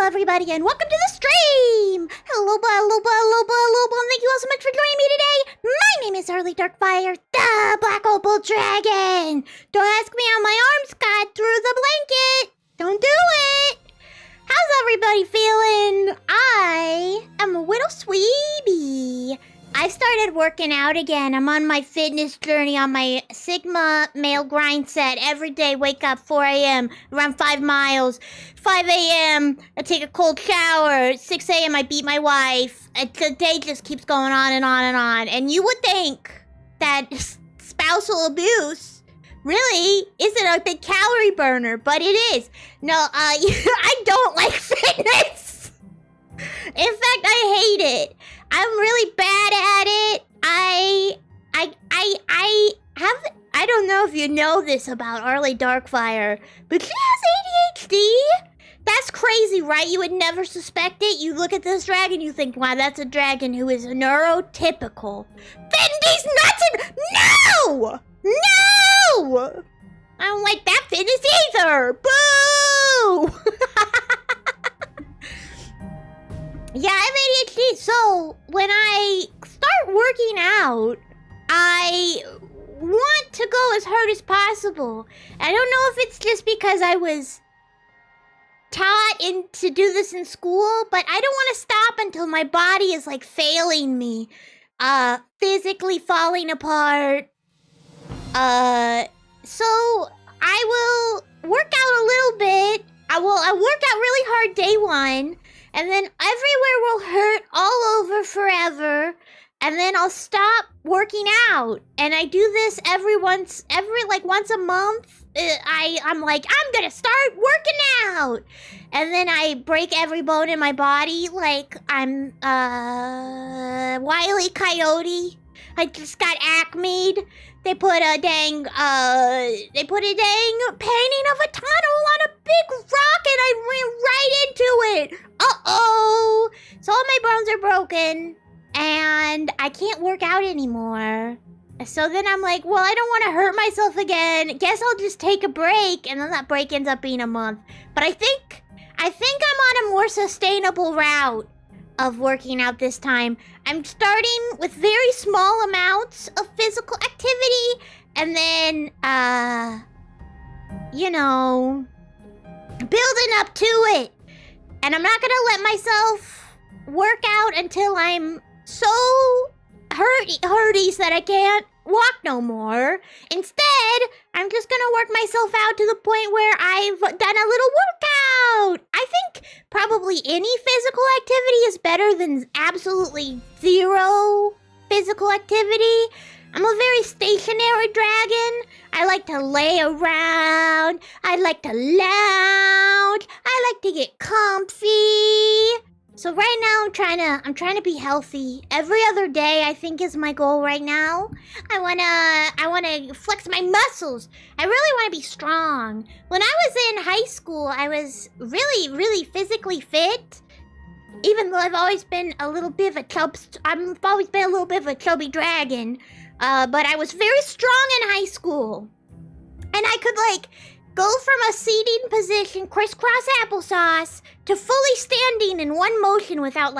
everybody, and welcome to the stream! Hello, and thank you all so much for joining me today! My name is Arly Darkfire, the Black Opal Dragon! Don't ask me how my arms got through the blanket! Don't do it! How's everybody feeling? I am a little sweetie. I started working out again. I'm on my fitness journey on my Sigma male grind set. Every day, wake up 4 a.m., run 5 miles. 5 a.m., I take a cold shower. 6 a.m., I beat my wife. The day just keeps going on and on and on. And you would think that spousal abuse really isn't a big calorie burner, but it is. No, I don't like fitness. In fact, I hate it. I'm really bad at it. I don't know if you know this about Arly Darkfire, but she has ADHD. That's crazy, right? You would never suspect it. You look at this dragon, you think, wow, that's a dragon who is neurotypical. Fitness nuts and... No! No! I don't like that fitness either. Boo! Yeah, I have ADHD, so when I start working out, I want to go as hard as possible. I don't know if it's just because I was taught to do this in school, but I don't want to stop until my body is like failing me, physically falling apart. So I will work out a little bit. I work out really hard day one. And then everywhere will hurt all over forever. And then I'll stop working out. And I do this once a month. I'm like, I'm gonna start working out. And then I break every bone in my body like I'm Wile E. Coyote. I just got acme'd. They put a dang painting of a tunnel on a big rock and I ran right into it. Uh-oh. So all my bones are broken and I can't work out anymore. So then I'm like, well, I don't want to hurt myself again. Guess I'll just take a break, and then that break ends up being a month. But I think I'm on a more sustainable route of working out this time. I'm starting with very small amounts of physical activity, and then, building up to it. And I'm not gonna let myself work out until I'm so hurties that I can't walk no more. Instead, I'm just gonna work myself out to the point where I've done a little workout. I think probably any physical activity is better than absolutely zero physical activity. I'm a very stationary dragon. I like to lay around. I like to lounge. I like to get comfy. So right now I'm trying to be healthy. Every other day I think is my goal right now. I wanna flex my muscles. I really wanna be strong. When I was in high school, I was really, really physically fit. Even though I've always been a little bit of a chubby dragon. But I was very strong in high school. And I could go from a seating position, crisscross applesauce, to fully standing in one motion without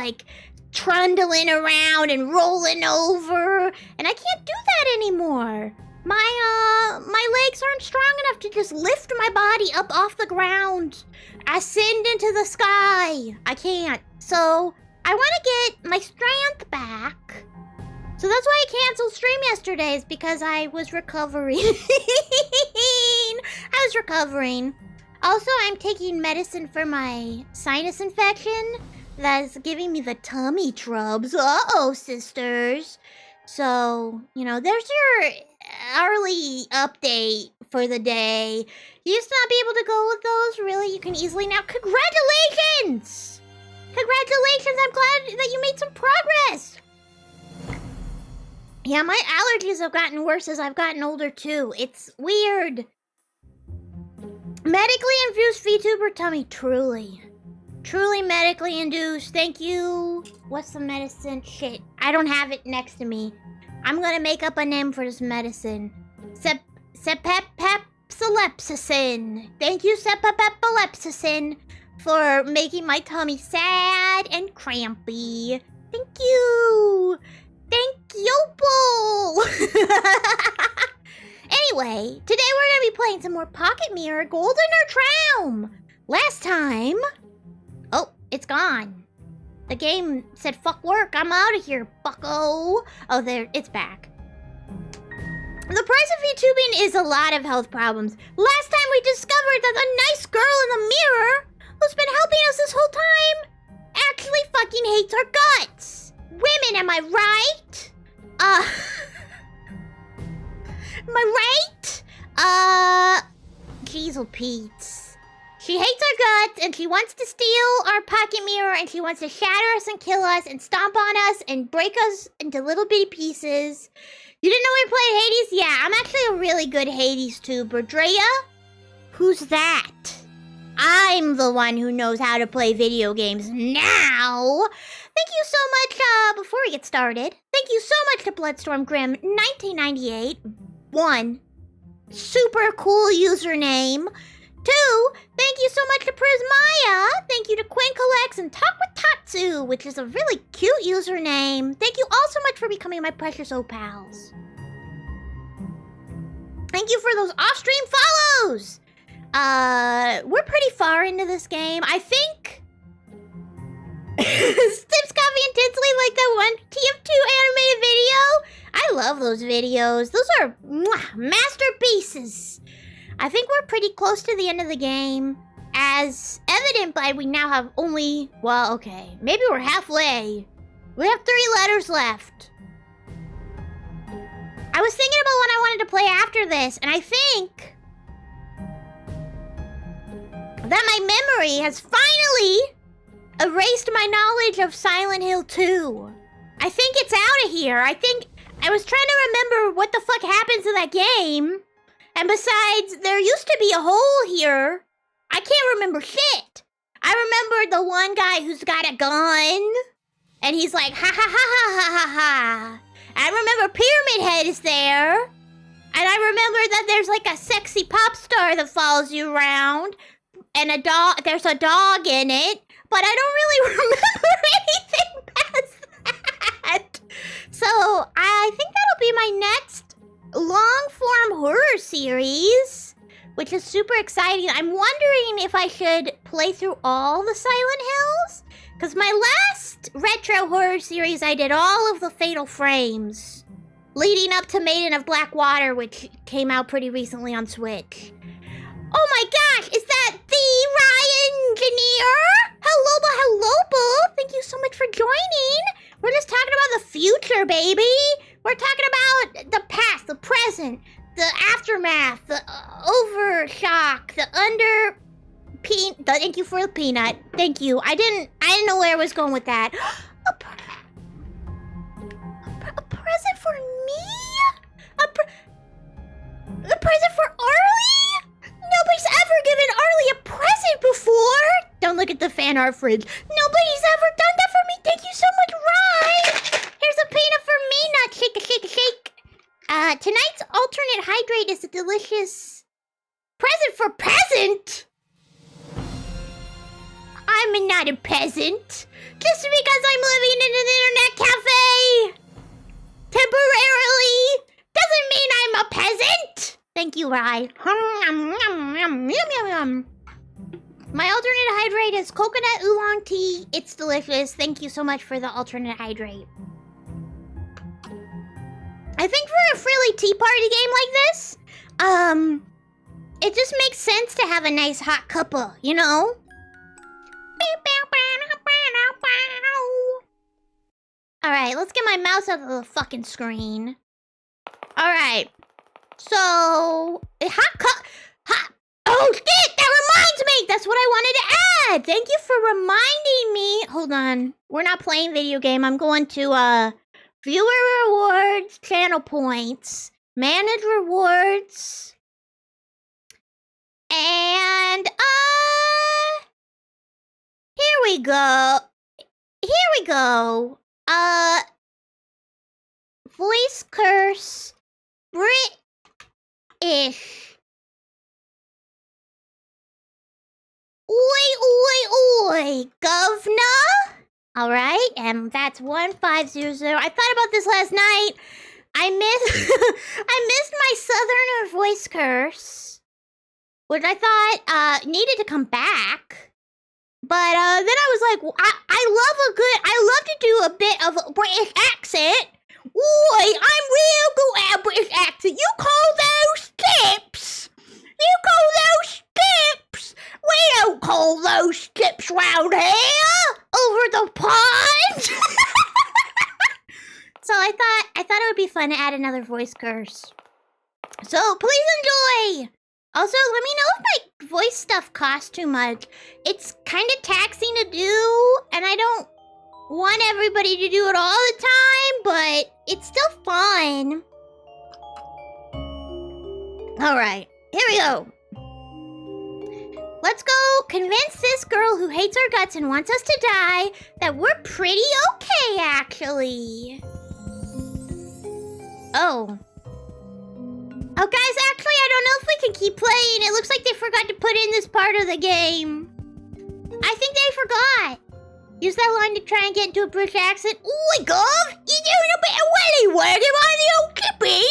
trundling around and rolling over. And I can't do that anymore. My legs aren't strong enough to just lift my body up off the ground, ascend into the sky. I can't. So I want to get my strength back. So that's why I canceled stream yesterday, is because I was recovering. Also, I'm taking medicine for my sinus infection that's giving me the tummy trubs. Uh-oh, sisters. So, there's your Arly update for the day. You used to not be able to go with those. Really, you can easily now. Congratulations! Congratulations, I'm glad that you made some progress. Yeah, my allergies have gotten worse as I've gotten older, too. It's weird. Medically infused VTuber tummy, truly. Truly medically induced, thank you. What's the medicine? Shit, I don't have it next to me. I'm gonna make up a name for this medicine. Sepepepepsilepsicin. Thank you, sepepepepsilepsicin. for making my tummy sad and crampy. Thank you. Thank you, Bull. Anyway, today we're gonna be playing some more Pocket Mirror GoldenerTraum. Last time... Oh, it's gone. The game said, fuck work, I'm out of here, bucko. Oh, there, it's back. The price of VTubing is a lot of health problems. Last time we discovered that the nice girl in the mirror, who's been helping us this whole time, actually fucking hates our guts. Women, am I right? Am I right? Jeezle Pete's. She hates our guts, and she wants to steal our pocket mirror, and she wants to shatter us and kill us, and stomp on us, and break us into little bitty pieces. You didn't know we played Hades? Yeah, I'm actually a really good Hades tuber. Drea? Who's that? I'm the one who knows how to play video games now. Thank you so much, before we get started, thank you so much to Bloodstorm Grim 1998. 1. Super cool username. 2. Thank you so much to Prismaya. Thank you to Quinn Collects and Talk with Tatsu, which is a really cute username. Thank you all so much for becoming my precious OPALs. Thank you for those off-stream follows. We're pretty far into this game. I think Stips Coffee and Tinsley like that one TF2 animated video. I love those videos. Those are masterpieces. I think we're pretty close to the end of the game, as evident by we now have only, well, okay, maybe we're halfway. We have 3 letters left. I was thinking about what I wanted to play after this, and I think that my memory has finally erased my knowledge of Silent Hill 2. I think it's out of here. I think I was trying to remember what the fuck happens in that game. And besides, there used to be a hole here. I can't remember shit. I remember the one guy who's got a gun. And he's like, ha ha ha ha ha ha ha. I remember Pyramid Head is there. And I remember that there's like a sexy pop star that follows you around. And a dog, there's a dog in it. But I don't really remember anything past that. So I think that'll be my next long-form horror series, which is super exciting. I'm wondering if I should play through all the Silent Hills, because my last retro horror series, I did all of the Fatal Frames, leading up to Maiden of Black Water, which came out pretty recently on Switch. Oh my gosh, is that the Ryan Engineer? Hello, thank you so much for joining. We're just talking about the future, baby. We're talking about the past, the present, the aftermath, the overshock, the thank you for the peanut. Thank you. I didn't know where I was going with that. A present for me? A present for Arly? Nobody's ever given Arly a present before. Don't look at the fan art fridge. Nobody's ever done that for me. Thank you so much, Rye. Here's a peanut for me, not shake a shake a shake. Tonight's alternate hydrate is a delicious present for peasant. I'm not a peasant. Just because I'm living in an internet cafe temporarily doesn't mean I'm a peasant. Thank you, Rye. My alternate hydrate is coconut oolong tea. It's delicious. Thank you so much for the alternate hydrate. I think for a frilly tea party game like this, it just makes sense to have a nice hot cuppa, you know? Alright, let's get my mouse out of the fucking screen. Alright. So, oh shit, that reminds me! That's what I wanted to add! Thank you for reminding me. Hold on. We're not playing video game. I'm going to, viewer rewards, channel points, manage rewards, and, here we go. Voice curse, British. Oi, oi, Oi, governor. All right, and that's 1500. I thought about this last night. I missed my southerner voice curse, which I thought needed to come back. But then I was like, I love to do a bit of a British accent. Oi, I'm real good at a British accent. You call those tips? You call those tips? We don't call those tips round here. Over the pond. So I thought it would be fun to add another voice curse. So please enjoy. Also, let me know if my voice stuff costs too much. It's kind of taxing to do, and I don't want everybody to do it all the time, but it's still fun. All right, here we go. Let's go convince this girl who hates our guts and wants us to die that we're pretty okay, actually. Oh, guys, actually, I don't know if we can keep playing. It looks like they forgot to put in this part of the game. I think they forgot. Use that line to try and get into a British accent. Oi, Gov! You doing a bit of welly work on the old kippy?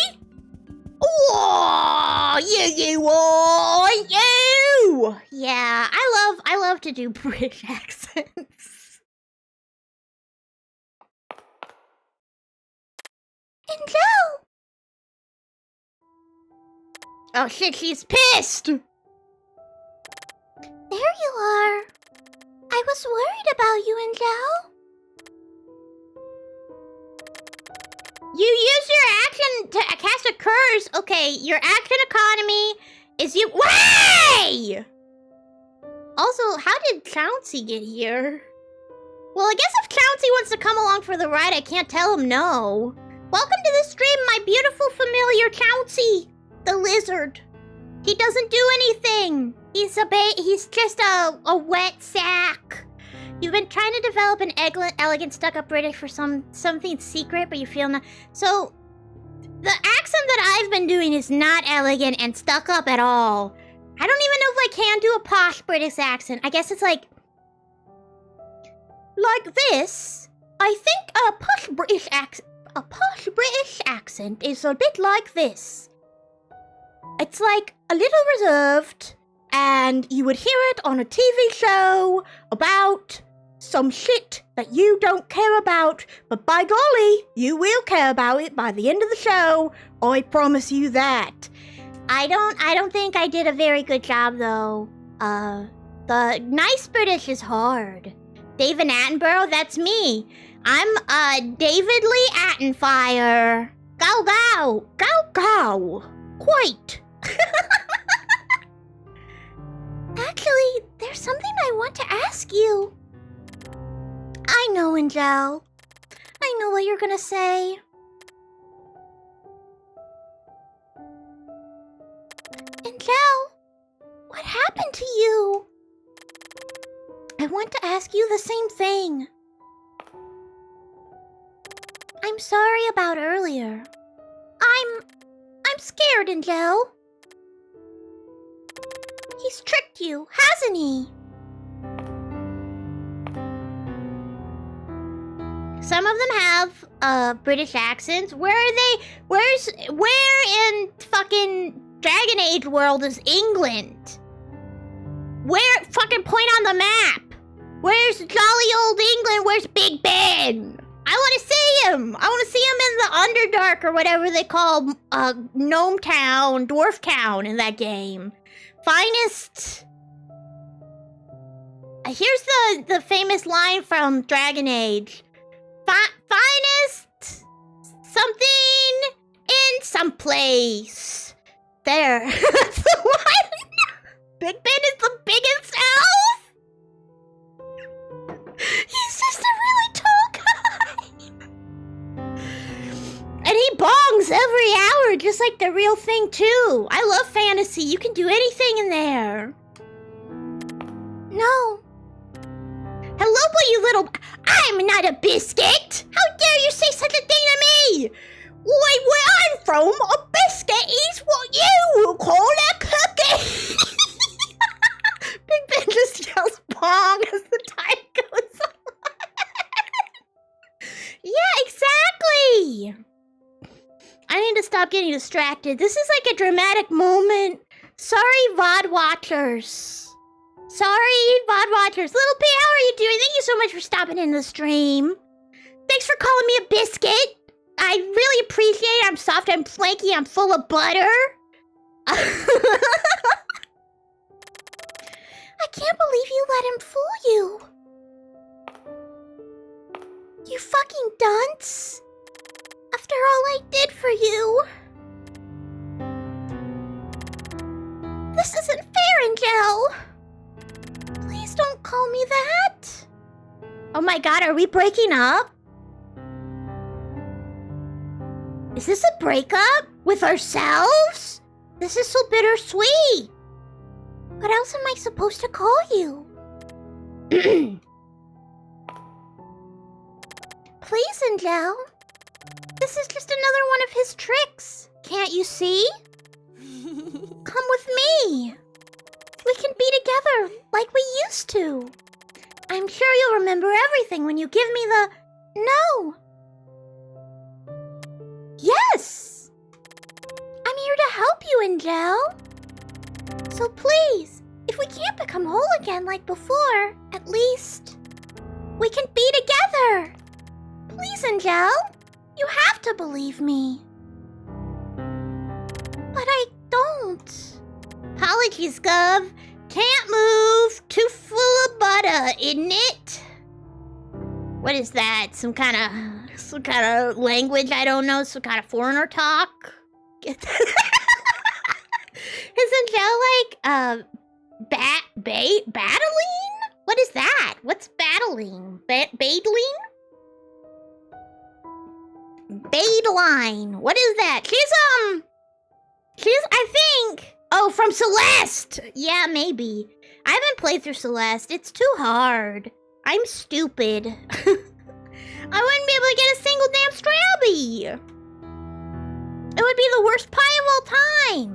Oh, you are, you! Yeah, I love to do British accents. And Joe! Oh shit, she's pissed! There you are. I was worried about you, Angel. You use your action to cast a curse. Okay, your action economy is you— Way! Also, how did Chauncey get here? Well, I guess if Chauncey wants to come along for the ride, I can't tell him no. Welcome to the stream, my beautiful familiar Chauncey, the lizard. He doesn't do anything. He's just a wet sack. You've been trying to develop an elegant stuck-up British for something secret, but you feel not. So, the accent that I've been doing is not elegant and stuck-up at all. I don't even know if I can do a posh British accent. I guess it's like this. I think a posh British accent is a bit like this. It's like a little reserved, and you would hear it on a TV show about some shit that you don't care about, but by golly, you will care about it by the end of the show. I promise you that. I don't think I did a very good job though. The nice British is hard. David Attenborough, that's me. I'm David Lee Attenfire. Gow gow, gow gow. Quite. Actually, there's something I want to ask you. I know, Angel. I know what you're gonna say. Angel, what happened to you? I want to ask you the same thing. I'm sorry about earlier. I'm scared, Angel. He's tricked you, hasn't he? Some of them have British accents. Where are they? Where in fucking Dragon Age world is England? Where? Fucking point on the map. Where's jolly old England? Where's Big Ben? I want to see him. I want to see him in the Underdark or whatever they call Gnome Town, Dwarf Town in that game. Finest. Here's the famous line from Dragon Age. Finest something in some place. There. That's the one. Big Ben is the biggest elf. He's just a really tall guy. And he bongs every hour, just like the real thing, too. I love fantasy. You can do anything in there. No. Hello, boy, you little... I'm not a biscuit. How dare you say such a thing to me? Why, where I'm from, a biscuit is what you will call a cookie. Big Ben just yells bong as the to stop getting distracted. This is like a dramatic moment. Sorry, VOD watchers. Sorry, VOD watchers. Little P, how are you doing? Thank you so much for stopping in the stream. Thanks for calling me a biscuit. I really appreciate it. I'm soft, I'm flaky, I'm full of butter. I can't believe you let him fool you. You fucking dunce. After all I did for you. This isn't fair, Angel. Please don't call me that. Oh my god, are we breaking up? Is this a breakup? With ourselves? This is so bittersweet. What else am I supposed to call you? Please, Angel. This is just another one of his tricks. Can't you see? Come with me. We can be together like we used to. I'm sure you'll remember everything when you give me the no. Yes! I'm here to help you, Angel. So please, if we can't become whole again like before, at least we can be together. Please, Angel, you have to believe me. But I don't. Apologies, Gov. Can't move. Too full of butter, isn't it? What is that? Some kind of language I don't know? Some kind of foreigner talk? Isn't Angel like, battling? What is that? What's battling? Badling? Badeline. What is that? She's, I think... Oh, from Celeste! Yeah, maybe. I haven't played through Celeste. It's too hard. I'm stupid. I wouldn't be able to get a single damn Strabby. It would be the worst pie of all time.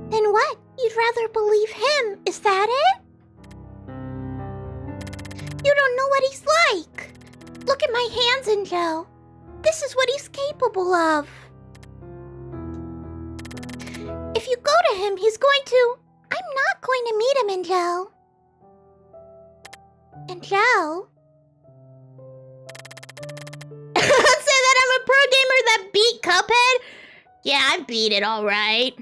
Then what? You'd rather believe him, is that it? You don't know what he's like. Look at my hands, Angel. This is what he's capable of. If you go to him, he's going to... I'm not going to meet him, Angel. Angel? Say that I'm a pro gamer that beat Cuphead? Yeah, I beat it, alright.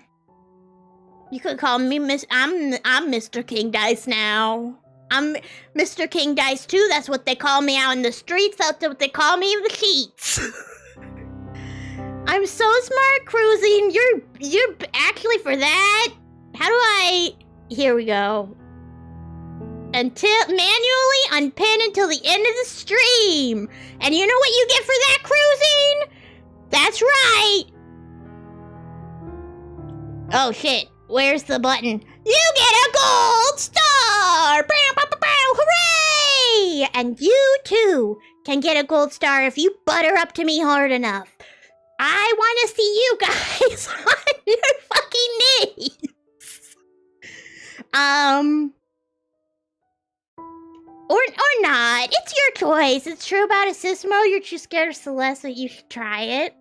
You could call me I'm Mr. King Dice now. I'm Mr. King Dice too. That's what they call me out in the streets. That's what they call me in the sheets. I'm so smart cruising. You're actually for that. How do I? Here we go. Manually unpin until the end of the stream. And you know what you get for that cruising? That's right. Oh shit. Where's the button? You get a gold star! Bow, bow, bow, bow, hooray! And you too can get a gold star if you butter up to me hard enough. I want to see you guys on your fucking knees. Or not. It's your choice. It's true about Asismo. You're too scared of Celeste, so you should try it.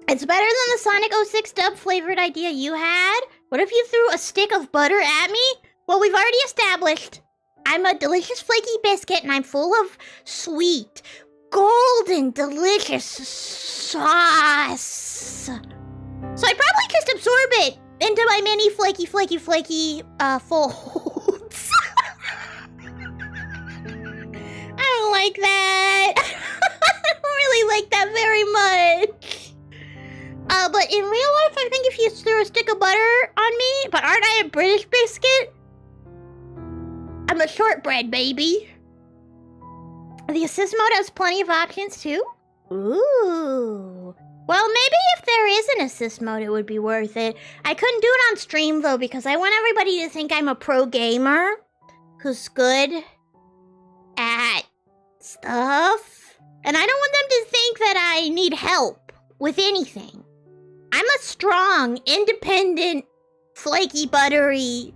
It's better than the Sonic 06 dub flavored idea you had. What if you threw a stick of butter at me? Well, we've already established I'm a delicious flaky biscuit and I'm full of sweet, golden, delicious sauce. So I probably just absorb it into my mini flaky folds. I don't like that. I don't really like that very much. But in real life, I think if you threw a stick of butter on me, but aren't I a British biscuit? I'm a shortbread, baby. The assist mode has plenty of options, too. Ooh. Well, maybe if there is an assist mode, it would be worth it. I couldn't do it on stream, though, because I want everybody to think I'm a pro gamer who's good at stuff. And I don't want them to think that I need help with anything. I'm a strong, independent, flaky, buttery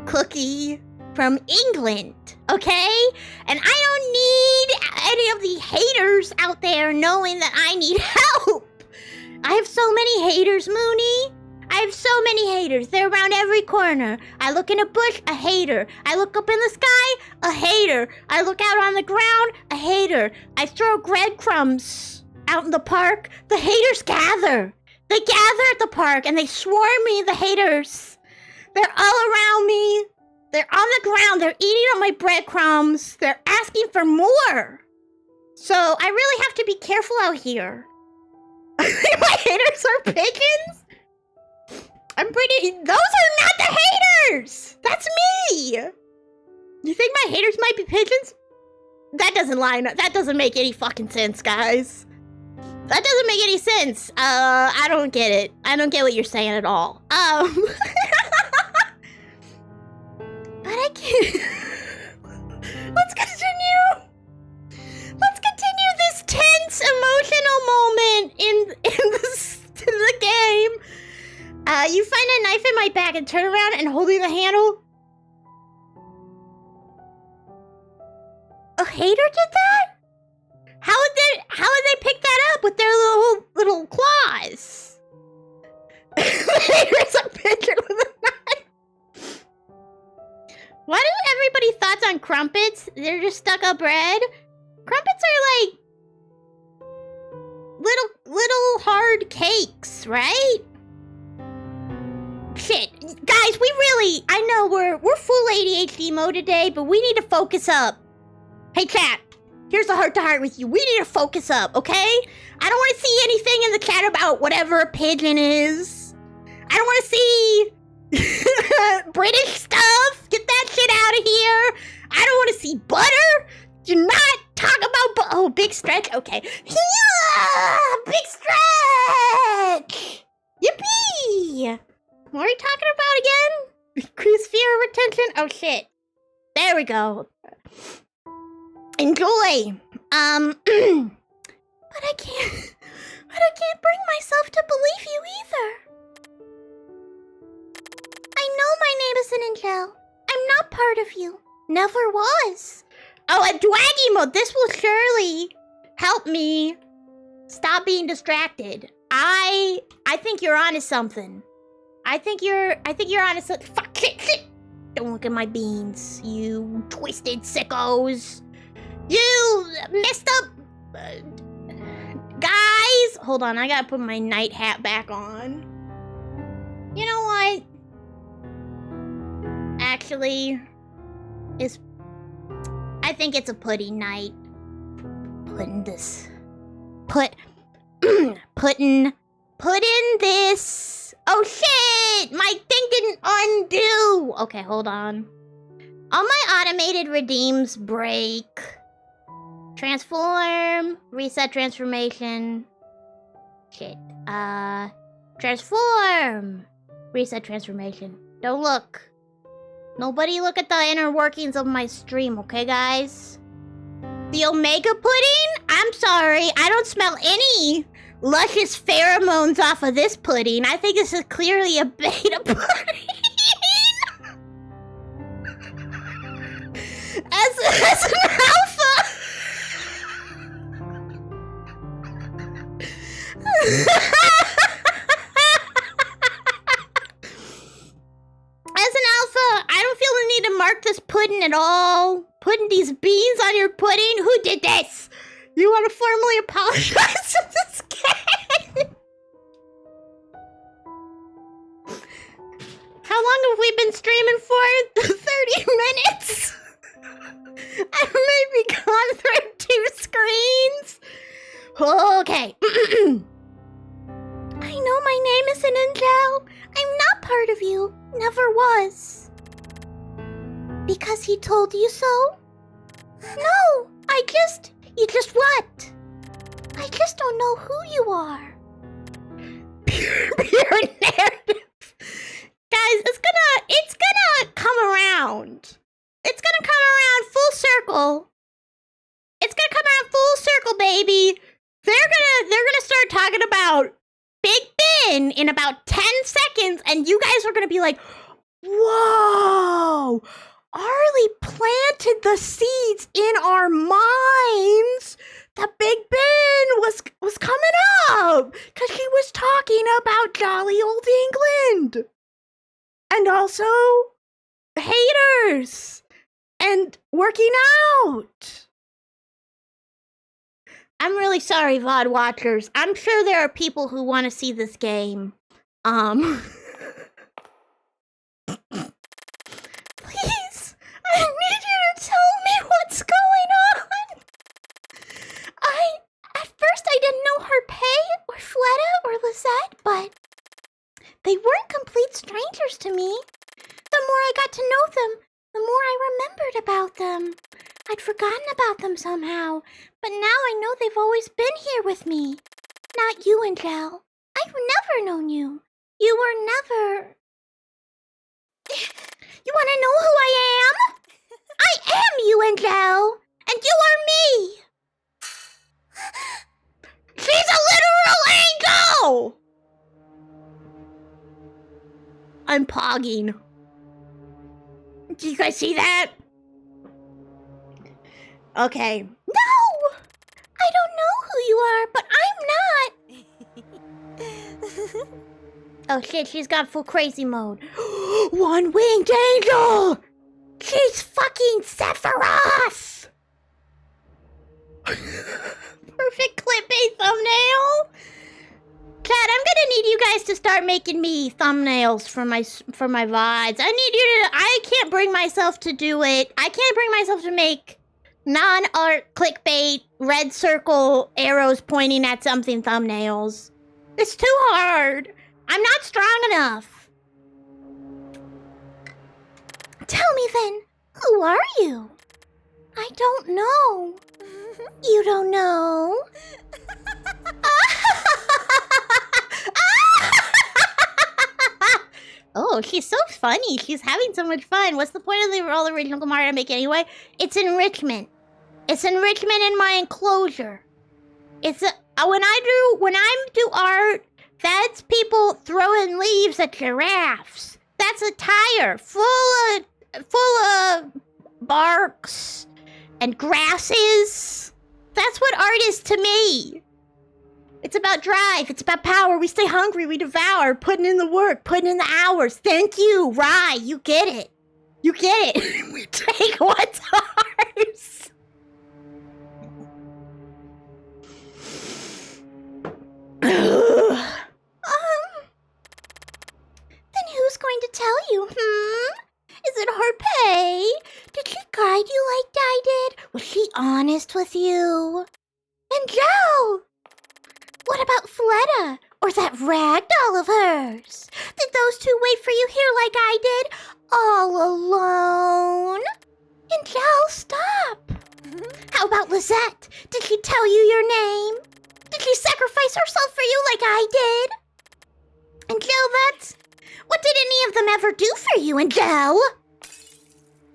cookie from England, okay? And I don't need any of the haters out there knowing that I need help. I have so many haters, Mooney. I have so many haters. They're around every corner. I look in a bush, a hater. I look up in the sky, a hater. I look out on the ground, a hater. I throw breadcrumbs out in the park. The haters gather. They gather at the park and they swarm me, the haters. They're all around me. They're on the ground. They're eating up my breadcrumbs. They're asking for more. So I really have to be careful out here. My haters are pigeons? Those are not the haters! That's me! You think my haters might be pigeons? That doesn't line up. That doesn't make any fucking sense, guys. That doesn't make any sense. I don't get it. I don't get what you're saying at all. But I can't... Let's continue. Let's continue this tense emotional moment in the game. You find a knife in my bag and turn around and holding the handle. A hater did that? How would they pick that up with their little claws? There's a pigeon with a knife. Why do everybody thoughts on crumpets? They're just stuck up bread. Crumpets are like little hard cakes, right? Shit, guys, I know we're full ADHD mode today, but we need to focus up. Hey, chat, here's a heart-to-heart with you. We need to focus up, okay? I don't want to see anything in the chat about whatever a pigeon is. I don't want to see British stuff. Get that shit out of here. I don't want to see butter. Do not talk about oh, big stretch? Okay. Yeah, big stretch. Yippee. What are we talking about again? Increase fear retention? Oh shit. There we go. Enjoy. But I can't bring myself to believe you either. I know my name is an angel. I'm not part of you. Never was. Oh, a Dwaggy mode. This will surely help me stop being distracted. I think you're onto something. I think you're onto something. Fuck, shit. Don't look at my beans, you twisted sickos. You messed up. Guys, hold on. I gotta put my night hat back on. You know what? Actually, I think it's a pudding night. Putting this Oh shit! My thing didn't undo! Okay, hold on. All my automated redeems break. Transform. Reset transformation. Shit. Transform. Reset transformation. Don't look. Nobody look at the inner workings of my stream, okay, guys? The Omega Pudding? I'm sorry, I don't smell any luscious pheromones off of this pudding. I think this is clearly a beta pudding. As an alpha. As an alpha, I don't feel the need to mark this pudding at all. Putting these beans on your pudding? Who did this? You want to formally apologize to this game? How long have we been streaming for? 30 minutes? I've maybe gone through 2 screens. Okay. I know my name is an angel. I'm not part of you. Never was. Because he told you so? No, you just what? I just don't know who you are. Pure narrative. Guys, it's gonna come around. It's gonna come around full circle. It's gonna come around full circle, baby. They're gonna start talking about Big Ben in about 10 seconds, and you guys are gonna be like, whoa! Arly planted the seeds in our minds that Big Ben was coming up because she was talking about jolly old England and also haters and working out. I'm really sorry, VOD watchers. I'm sure there are people who want to see this game. Please, I need you to tell me what's going on. At first I didn't know Harpay or Fleta or Lizette, but they weren't complete strangers to me. The more I got to know them, the more I remembered about them. I'd forgotten about them somehow, but now I know they've always been here with me. Not you, Angel. I've never known you. You were never... You want to know who I am? I am you, Angel, and you are me. She's a literal angel! I'm pogging. Do you guys see that? Okay. No! I don't know who you are, but I'm not. Oh shit, she's got full crazy mode. One-winged angel! She's fucking Sephiroth! Perfect clickbait thumbnail. Chat, I'm gonna need you guys to start making me thumbnails for my VODs. I can't bring myself to do it. I can't bring myself to make non-art clickbait, red circle, arrows pointing at something thumbnails. It's too hard. I'm not strong enough. Tell me then, who are you? I don't know. You don't know? Oh, she's so funny. She's having so much fun. What's the point of the all original Mario to make anyway? It's enrichment. It's enrichment in my enclosure. It's when I do art, that's people throwing leaves at giraffes. That's a tire full of barks and grasses. That's what art is to me. It's about drive. It's about power. We stay hungry. We devour. Putting in the work. Putting in the hours. Thank you, Rye. You get it. You get it. We take what's ours. Then who's going to tell you, Is it Harpay? Did she guide you like I did? Was she honest with you? And Joe? What about Fleta? Or that rag doll of hers? Did those two wait for you here like I did? All alone? Angel, stop. How about Lizette? Did she tell you your name? Did she sacrifice herself for you like I did? Angel, what did any of them ever do for you, Angel?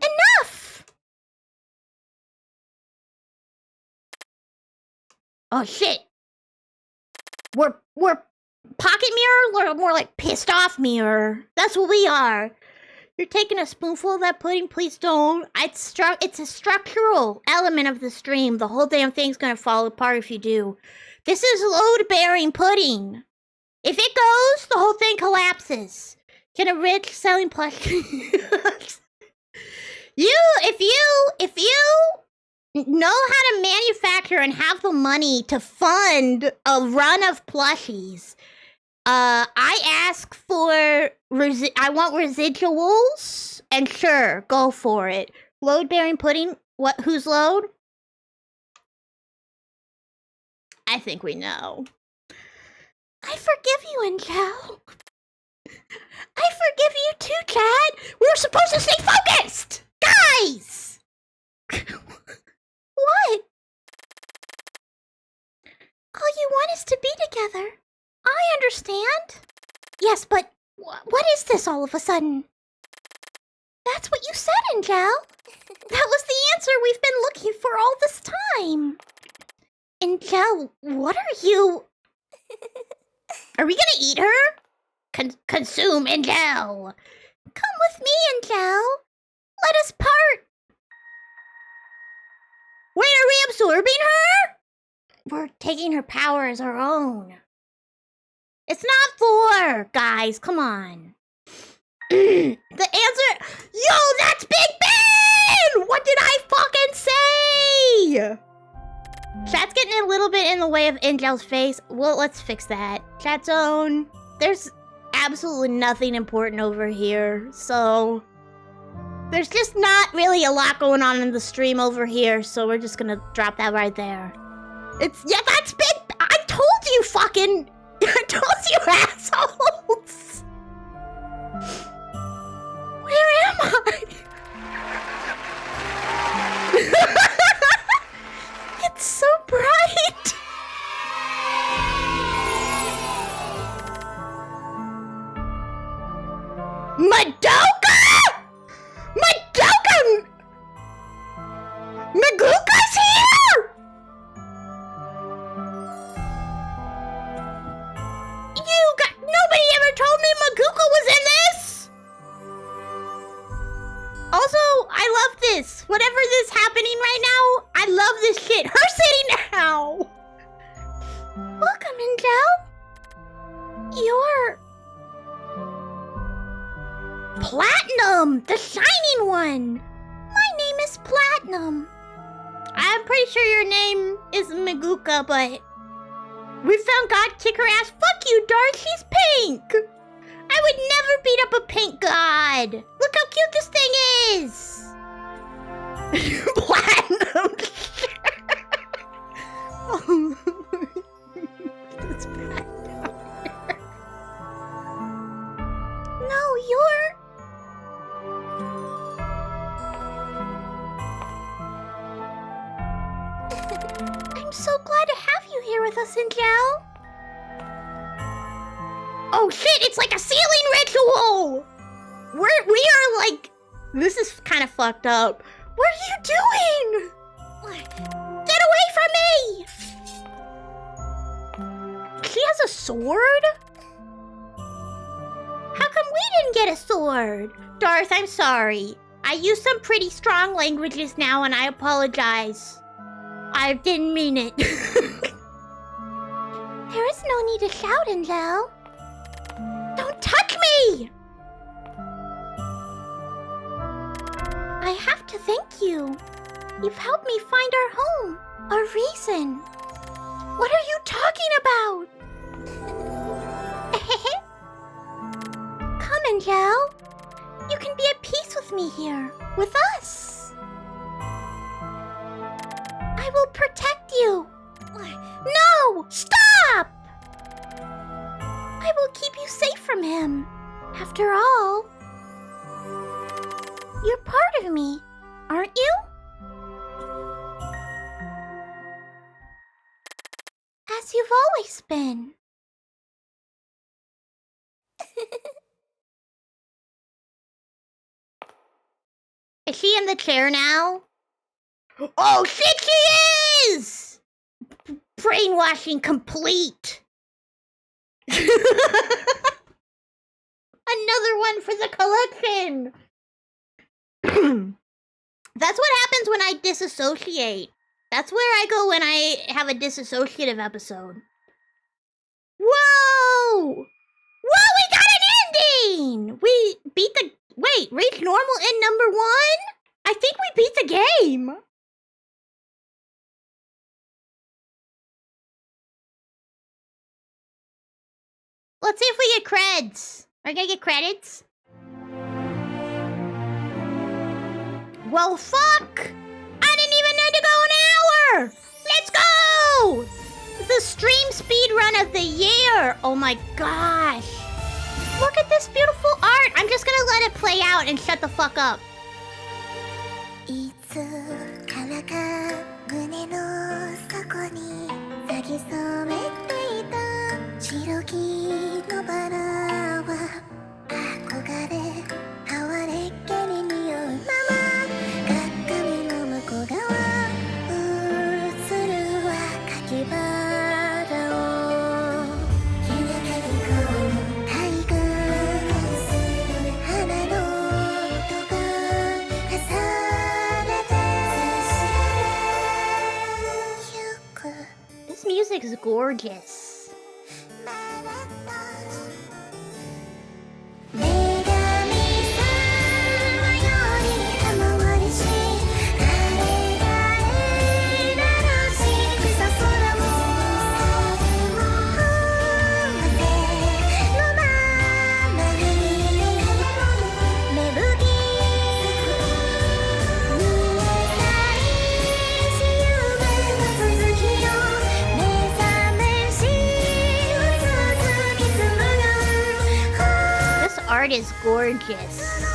Enough! Oh shit. We're pocket mirror, or more like pissed off mirror. That's what we are. You're taking a spoonful of that pudding, please don't. It's a structural element of the stream. The whole damn thing's gonna fall apart if you do. This is load-bearing pudding. If it goes, the whole thing collapses. Can a rich selling plush? If you know how to manufacture and have the money to fund a run of plushies, I ask for I want residuals, and sure, go for it. Load-bearing pudding. What? Whose load? I think we know. I forgive you, Angel. I forgive you too, Chad. We were supposed to stay focused, guys. What? All you want is to be together. I understand. Yes, but what is this all of a sudden? That's what you said, Angel. That was the answer we've been looking for all this time. Angel, what are you... Are we gonna eat her? Consume, Angel. Come with me, Angel. Let us part. Wait, are we absorbing her? We're taking her power as our own. It's not for, guys, come on. The answer, yo, that's Big Ben! What did I fucking say? Chat's getting a little bit in the way of Angel's face. Well, let's fix that. Chat zone, there's absolutely nothing important over here, so there's just not really a lot going on in the stream over here, so we're just gonna drop that right there. Yeah, that's Big, I told you fucking, I told you assholes. Where am I? It's so bright. Madoka! Madoka! Maguka's here! Nobody ever told me Maguka was in this! Also, I love this. Whatever is happening right now, I love this shit. Her sitting now! Welcome, Angel. You're... Platinum! The shining one! My name is Platinum. I'm pretty sure your name is Maguka, but... We found God kick her ass. Fuck you, Darth. She's pink. I would never beat up a pink god. Look how cute this thing is. Platinum. It's bad down here. No, you're... I'm so glad to have you here with us, Angel. Oh shit, it's like a sealing ritual! We are like... This is kind of fucked up. What are you doing? Get away from me! She has a sword? How come we didn't get a sword? Darth, I'm sorry. I use some pretty strong languages now and I apologize. I didn't mean it. There is no need to shout, Angel. Don't touch me! I have to thank you. You've helped me find our home, our reason. What are you talking about? Come, Angel. You can be at peace with me here, with us. I will protect you. No! Stop! I will keep you safe from him. After all, you're part of me, aren't you? As you've always been. Is she in the chair now? Oh shit, she is! Brainwashing complete. Another one for the collection. That's what happens when I disassociate. That's where I go when I have a disassociative episode. Whoa! Whoa, we got an ending! We beat the... Wait, reach normal in number 1? I think we beat the game. Let's see if we get creds. Are we gonna get credits? Well, fuck! I didn't even need to go an hour! Let's go! The stream speed run of the year! Oh my gosh! Look at this beautiful art! I'm just gonna let it play out and shut the fuck up. いつからか胸の底に咲き染めていた白木のバラは憧れ哀れげに匂うまま鏡の向こう側映るは柿バラを日がかり込む体育花の音が始 music is gorgeous. Art is gorgeous.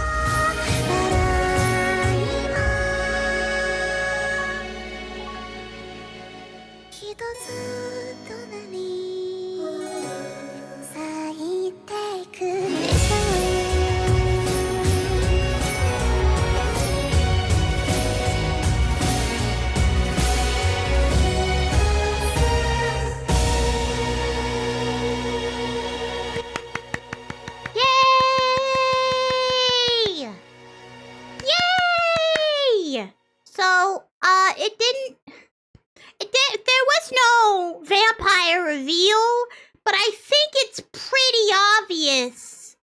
There was no vampire reveal, but I think it's pretty obvious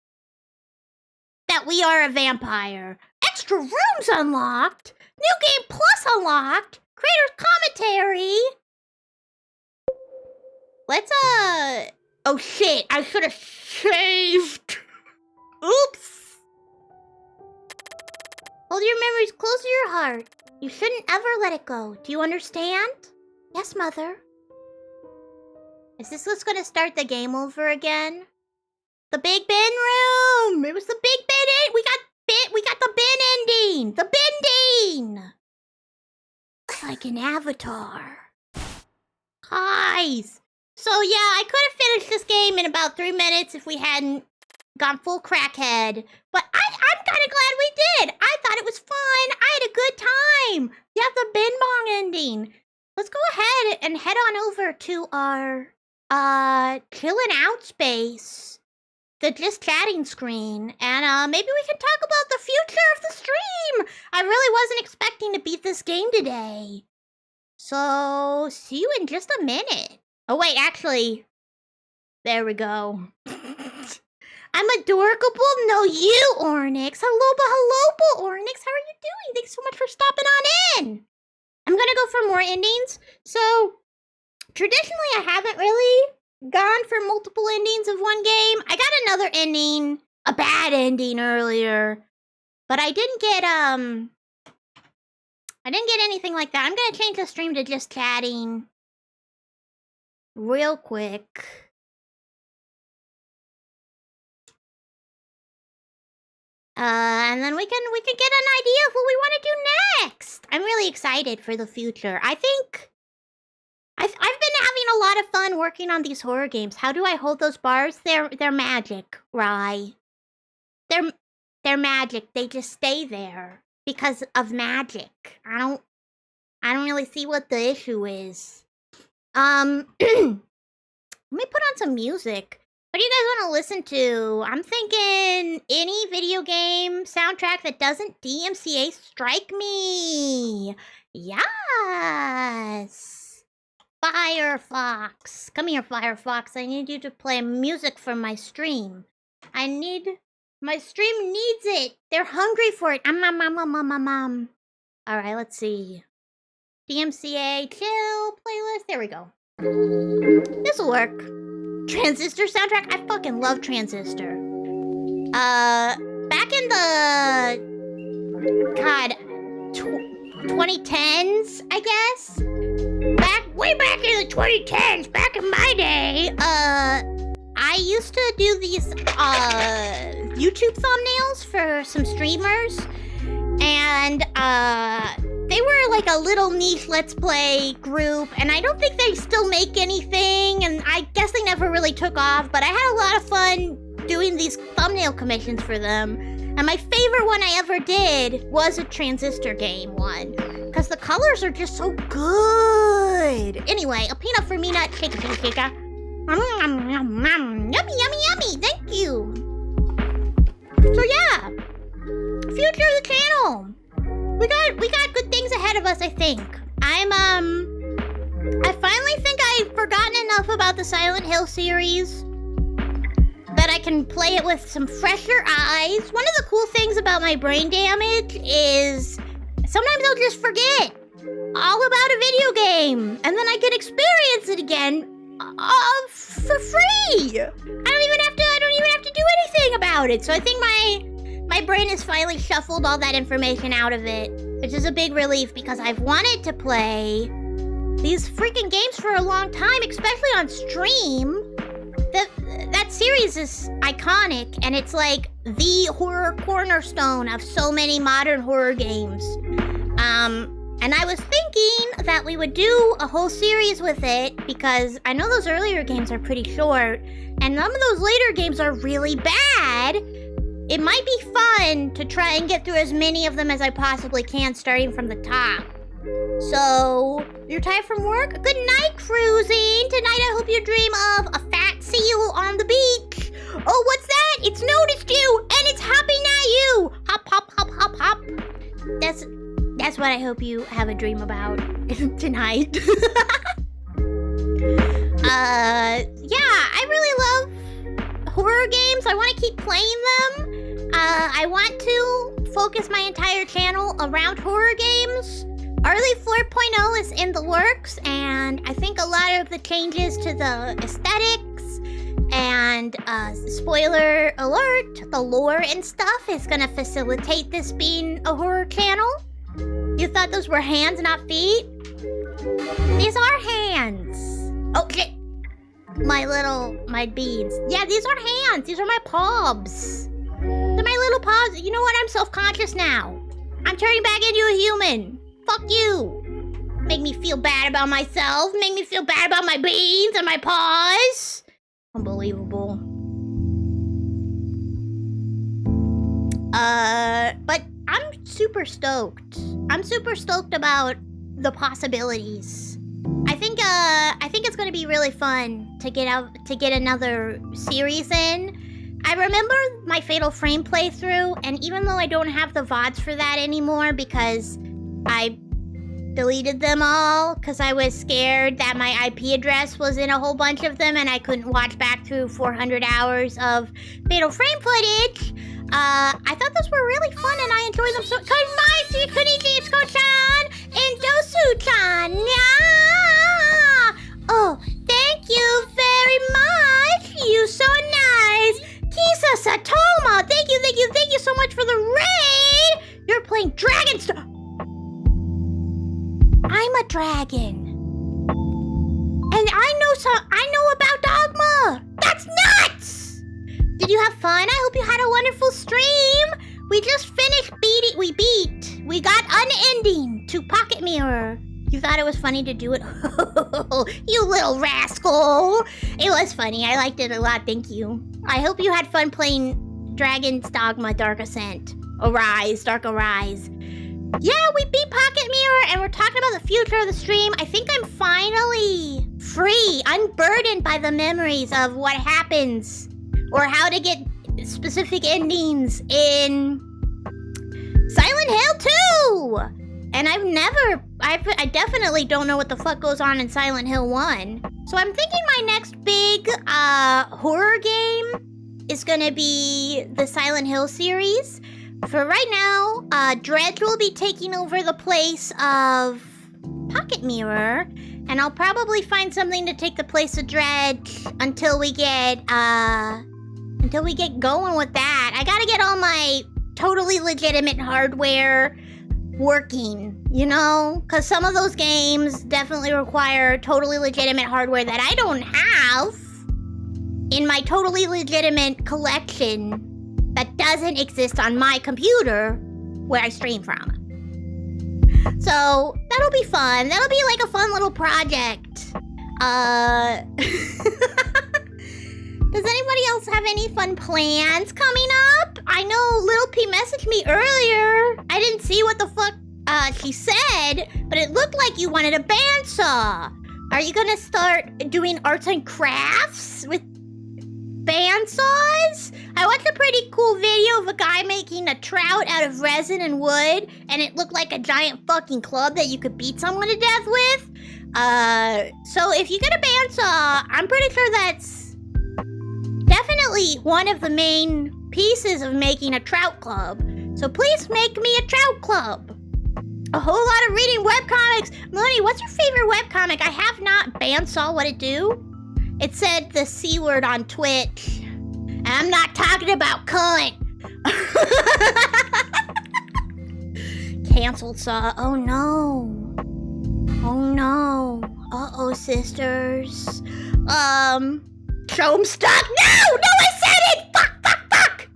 that we are a vampire. Extra rooms unlocked, new game plus unlocked, creator's commentary. Let's, oh shit, I should have saved. Oops. Hold your memories close to your heart. You shouldn't ever let it go. Do you understand? Yes, Mother. Is this what's gonna start the game over again? The Big Ben room! It was the Big Ben we got the Ben ending! The bending! Like an avatar. Guys! So yeah, I could have finished this game in about 3 minutes if we hadn't gone full crackhead. But I'm kind of glad we did. I thought it was fun. I had a good time. You have the bin bong ending. Let's go ahead and head on over to our chilling out space. The just chatting screen. And maybe we can talk about the future of the stream. I really wasn't expecting to beat this game today. So, see you in just a minute. Oh wait, actually, there we go. I'm adorable. No, you, Ornix. Hello, Ornix. How are you doing? Thanks so much for stopping on in. I'm gonna go for more endings. So, traditionally, I haven't really gone for multiple endings of one game. I got another ending, a bad ending earlier, but I didn't get anything like that. I'm gonna change the stream to just chatting real quick. And then we can get an idea of what we want to do next. I'm really excited for the future. I think I've been having a lot of fun working on these horror games. How do I hold those bars? They're magic, Rye. They're magic. They just stay there because of magic. I don't really see what the issue is. Let me put on some music. What do you guys want to listen to? I'm thinking any video game soundtrack that doesn't DMCA strike me. Yes. Firefox. Come here, Firefox. I need you to play music for my stream. My stream needs it. They're hungry for it. All right, let's see. DMCA chill playlist. There we go. This'll work. Transistor soundtrack? I fucking love Transistor. Back in the 2010s, I guess. Way back in the 2010s, back in my day, I used to do these YouTube thumbnails for some streamers, and they were like a little niche Let's Play group, and I don't think they still make anything, and I guess they never really took off, but I had a lot of fun doing these thumbnail commissions for them. And my favorite one I ever did was a Transistor game one, because the colors are just so good. Anyway, a peanut for me nut, shake. Yummy, yummy, thank you. So yeah, future of the channel. We got good things ahead of us, I think. I'm I finally think I've forgotten enough about the Silent Hill series that I can play it with some fresher eyes. One of the cool things about my brain damage is sometimes I'll just forget all about a video game, and then I can experience it again for free. I don't even have to do anything about it. So I think my brain has finally shuffled all that information out of it, which is a big relief because I've wanted to play these freaking games for a long time, especially on stream. That series is iconic, and it's like the horror cornerstone of so many modern horror games. And I was thinking that we would do a whole series with it because I know those earlier games are pretty short, and some of those later games are really bad. It might be fun to try and get through as many of them as I possibly can, starting from the top. So, you're tired from work? Good night, cruising. Tonight I hope you dream of a fat seal on the beach. Oh, what's that? It's noticed you, and it's hopping at you. Hop, hop, hop, hop, hop. That's what I hope you have a dream about tonight. Yeah, I really love horror games. I want to keep playing them. I want to focus my entire channel around horror games. Arly 4.0 is in the works, and I think a lot of the changes to the aesthetics and spoiler alert, the lore and stuff is gonna facilitate this being a horror channel. You thought those were hands, not feet? These are hands. Oh shit! My beans. Yeah, these are hands. These are my paws. They're my little paws. You know what? I'm self-conscious now. I'm turning back into a human. Fuck you. Make me feel bad about myself. Make me feel bad about my beans and my paws. Unbelievable. But I'm super stoked. I'm super stoked about the possibilities. I think it's gonna be really fun to get another series in. I remember my Fatal Frame playthrough, and even though I don't have the VODs for that anymore because I deleted them all because I was scared that my IP address was in a whole bunch of them and I couldn't watch back through 400 hours of Fatal Frame footage. I thought those were really fun and I enjoyed them so. Konnichiwa, Konnichiwa-chan, and Dosu-chan. Yeah! Oh, thank you very much. You so nice. Kisa Satoma, thank you so much for the raid. You're playing Dragon Star. I'm a dragon. And I know about Dogma. That's nuts! Did you have fun? I hope you had a wonderful stream. We just finished we got unending to Pocket Mirror. You thought it was funny to do it? You little rascal. It was funny. I liked it a lot. Thank you. I hope you had fun playing Dragon's Dogma Dark Ascent. Dark Arise. Yeah, we beat Pocket Mirror, and we're talking about the future of the stream. I think I'm finally free, unburdened by the memories of what happens or how to get specific endings in Silent Hill 2. And I definitely don't know what the fuck goes on in Silent Hill 1. So I'm thinking my next big horror game is gonna be the Silent Hill series. For right now, Dredge will be taking over the place of Pocket Mirror, and I'll probably find something to take the place of Dredge until we get going with that. I gotta get all my totally legitimate hardware working, you know? Because some of those games definitely require totally legitimate hardware that I don't have in my totally legitimate collection that doesn't exist on my computer where I stream from. So that'll be fun. That'll be like a fun little project. Does anybody else have any fun plans coming up? I know Lil P messaged me earlier. I didn't see what the fuck she said, but it looked like you wanted a bandsaw. Are you gonna start doing arts and crafts with bandsaws? I watched a pretty cool video of a guy making a trout out of resin and wood, and it looked like a giant fucking club that you could beat someone to death with. So if you get a bandsaw, I'm pretty sure that's definitely one of the main pieces of making a trout club. So please make me a trout club. A whole lot of reading webcomics. Melanie, what's your favorite webcomic? I have not. Bandsaw, what'd it do? It said the C word on Twitch. And I'm not talking about cunt. Canceled Saw. Oh no. Oh no. Uh-oh, sisters. Show 'em stuck. No, I said it. Fuck.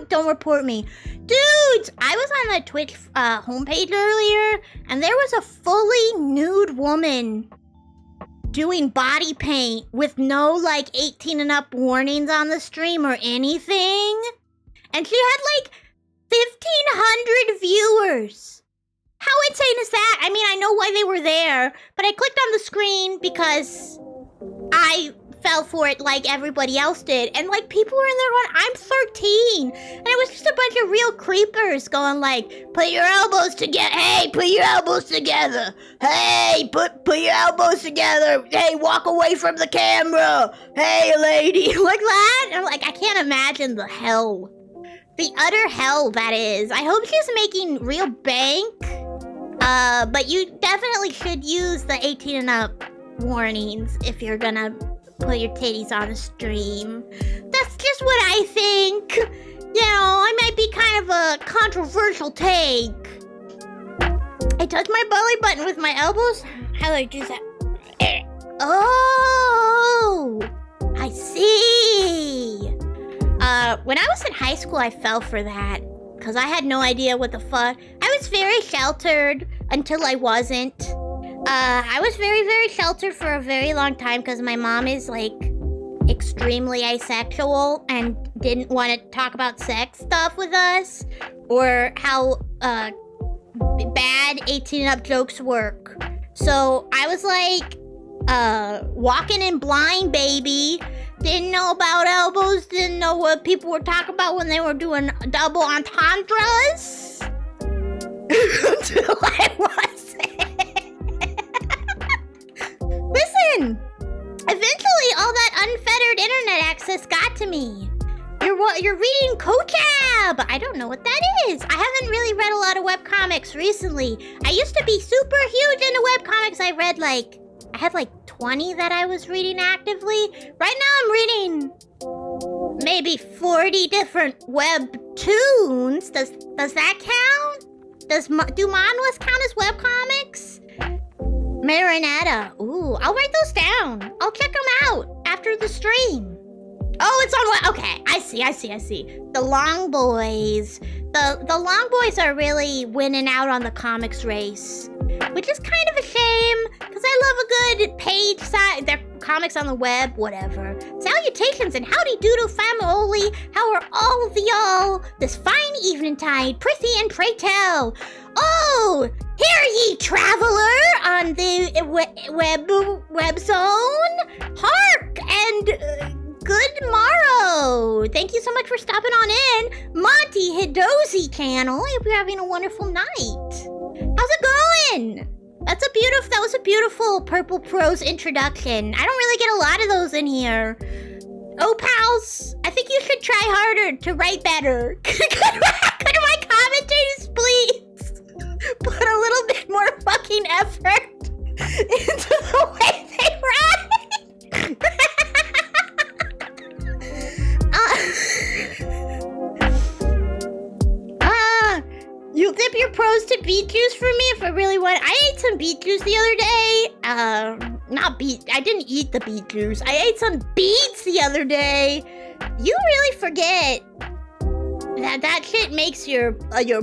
Don't report me. Dudes, I was on the Twitch homepage earlier, and there was a fully nude woman doing body paint with no, 18 and up warnings on the stream or anything. And she had, 1,500 viewers. How insane is that? I mean, I know why they were there, but I clicked on the screen because I fell for it like everybody else did. And, people were in there going, I'm 13. And it was just a bunch of real creepers going put your elbows together. Hey, put your elbows together. Hey, put your elbows together. Hey, walk away from the camera. Hey, lady. Like that. And I'm I can't imagine the hell. The utter hell that is. I hope she's making real bank. But you definitely should use the 18 and up warnings if you're gonna put your titties on a stream. That's just what I think. I might be kind of a controversial take. I touch my belly button with my elbows. How do I do that? Oh, I see. When I was in high school, I fell for that because I had no idea what the fuck. I was very sheltered until I wasn't. I was very, very sheltered for a very long time because my mom is, extremely asexual and didn't want to talk about sex stuff with us or how, bad 18 and up jokes work. So I was, walking in blind, baby. Didn't know about elbows, didn't know what people were talking about when they were doing double entendres. Until I wasn't. Listen, eventually all that unfettered internet access got to me. You're reading Kochab. I don't know what that is. I haven't really read a lot of webcomics recently. I used to be super huge into webcomics. I had 20 that I was reading actively. Right now I'm reading maybe 40 different webtoons. Does that count? Do manhwas count as webcomics? Marinetta. Ooh, I'll write those down. I'll check them out after the stream. Oh, it's on what? Okay, I see. The Long Boys. The Long Boys are really winning out on the comics race, which is kind of a shame, because I love a good page side. They're comics on the web, whatever. Salutations and howdy doodle family. How are all of y'all this fine evening tide? Prithee and pray tell. Oh, hear ye traveler on the web zone. Hark and good morrow. Thank you so much for stopping on in. Monty Hidozi channel. I hope you're having a wonderful night. How's it going? That was a beautiful Purple Prose introduction. I don't really get a lot of those in here. OPALs, I think you should try harder to write better. Could my commentators please put a little bit more fucking effort into the way they write? You dip your prose to beet juice for me if I really want. I ate some beet juice the other day. I didn't eat the beet juice. I ate some beets the other day. You really forget that shit makes your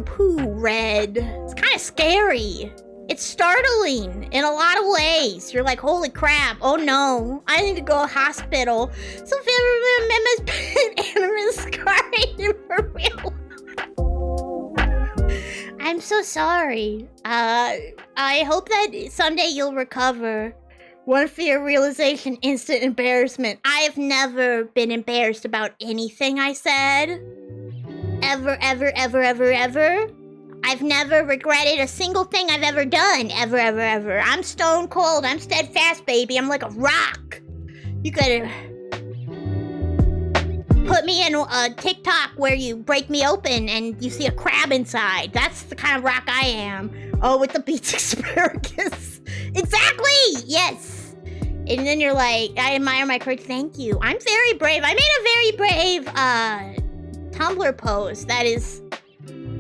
poo red. It's kind of scary. It's startling in a lot of ways. You're like, holy crap, oh no, I need to go to hospital. Some family members put animal scarring for real. I'm so sorry. I hope that someday you'll recover. One fear, realization, instant embarrassment. I have never been embarrassed about anything I said. Ever. I've never regretted a single thing I've ever done. Ever, ever, ever. I'm stone cold. I'm steadfast, baby. I'm like a rock. You could put me in a TikTok where you break me open and you see a crab inside. That's the kind of rock I am. Oh, with the beets asparagus. Exactly! Yes. And then you're like, I admire my courage. Thank you. I'm very brave. I made a very brave Tumblr post that is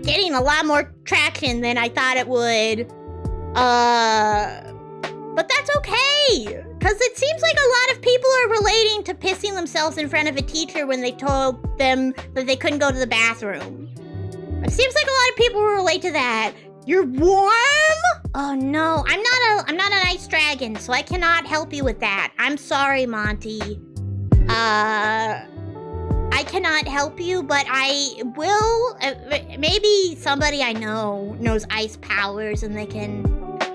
getting a lot more traction than I thought it would. But that's okay. Because it seems like a lot of people are relating to pissing themselves in front of a teacher when they told them that they couldn't go to the bathroom. It seems like a lot of people relate to that. You're warm? Oh no, I'm not an ice dragon, so I cannot help you with that. I'm sorry, Monty. I cannot help you, but I will. Maybe somebody I know knows ice powers and they can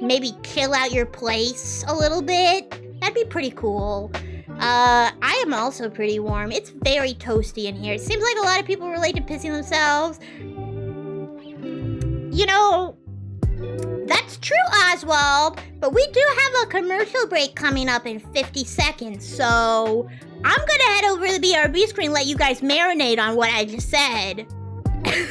maybe chill out your place a little bit. That'd be pretty cool. I am also pretty warm. It's very toasty in here. It seems like a lot of people relate to pissing themselves. You know, that's true, Oswald, but we do have a commercial break coming up in 50 seconds, so I'm gonna head over to the BRB screen and let you guys marinate on what I just said. We're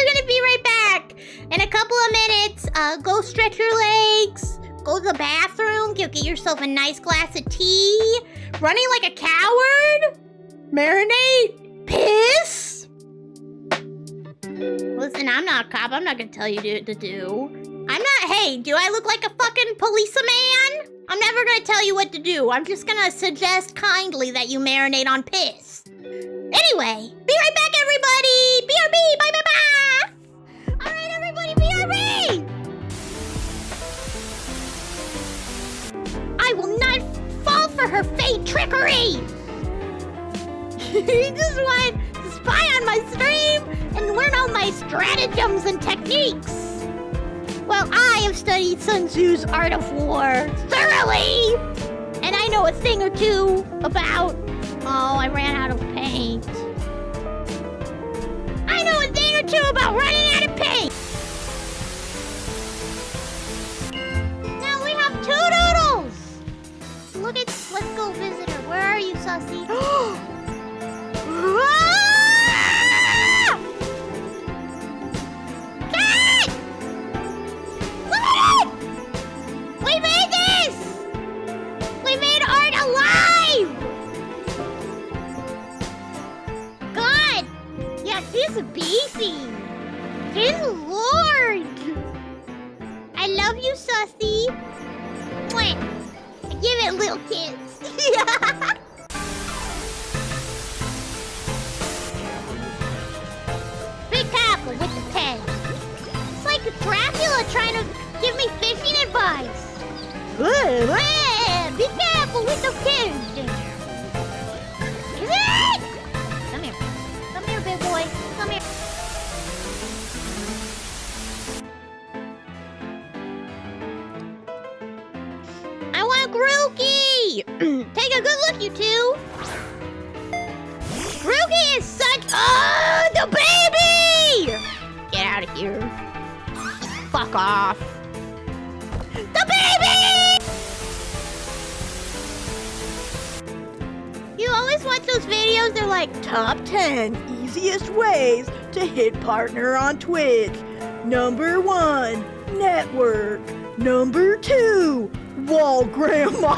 gonna be right back in a couple of minutes. Go stretch your legs, go to the bathroom, get yourself a nice glass of tea, running like a coward, marinate, piss. Listen, I'm not a cop. I'm not gonna tell you to do. I'm not, hey, do I look like a fucking policeman? I'm never gonna tell you what to do. I'm just gonna suggest kindly that you marinate on piss. Anyway, be right back, everybody! BRB! Bye, bye, bye! Alright, everybody, BRB! I will not fall for her fake trickery! He just wanted to spy on my stream and learn all my stratagems and techniques. Well, I have studied Sun Tzu's Art of War thoroughly, and I know a thing or two about... Oh, I ran out of paint. I know a thing or two about running out of paint. Now we have 2 doodles. Look at... Let's go visit her. Where are you, Sussy? Cat! Look at it! We made this! We made art alive! God! Yeah, she's amazing! Good Lord! I love you, Sussy! Mwah. Give it a little kiss. Be careful with the pen. It's like Dracula trying to give me fishing advice. Be careful with the pen. Come here. Come here, big boy. Come here. I want Grookey! Take a good look, you two! Grookey is such... Oh, the baby! Get out of here. Fuck off. The baby! You always watch those videos, they're like, Top 10 easiest ways to hit partner on Twitch. Number 1, network. Number 2, wall grandma.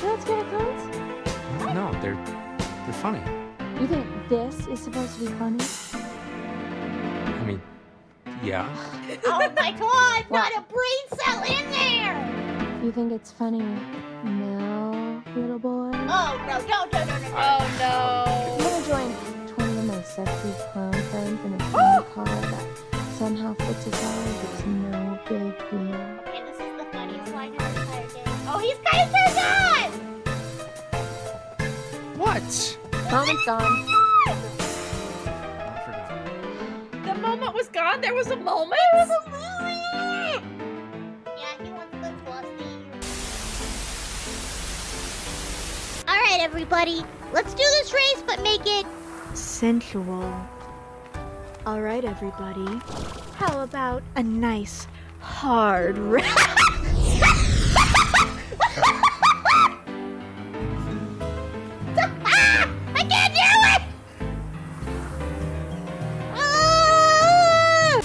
That's kind of close. No, they're funny. You think this is supposed to be funny? I mean, yeah. Oh my god, What? not a brain cell in there! You think it's funny now, little boy? Oh no, don't. I'm gonna join 20 of my sexy clown friends in a phone car that somehow fits us all like it's no big deal. Okay, this is the funniest line of the entire game. Oh, he's kind of turned on! What? Moment's gone. There was a moment. Yeah, he wants the fluffy. Alright, everybody. Let's do this race, but make it Sensual. All right, everybody. How about a nice hard race? I can't do it! Ah!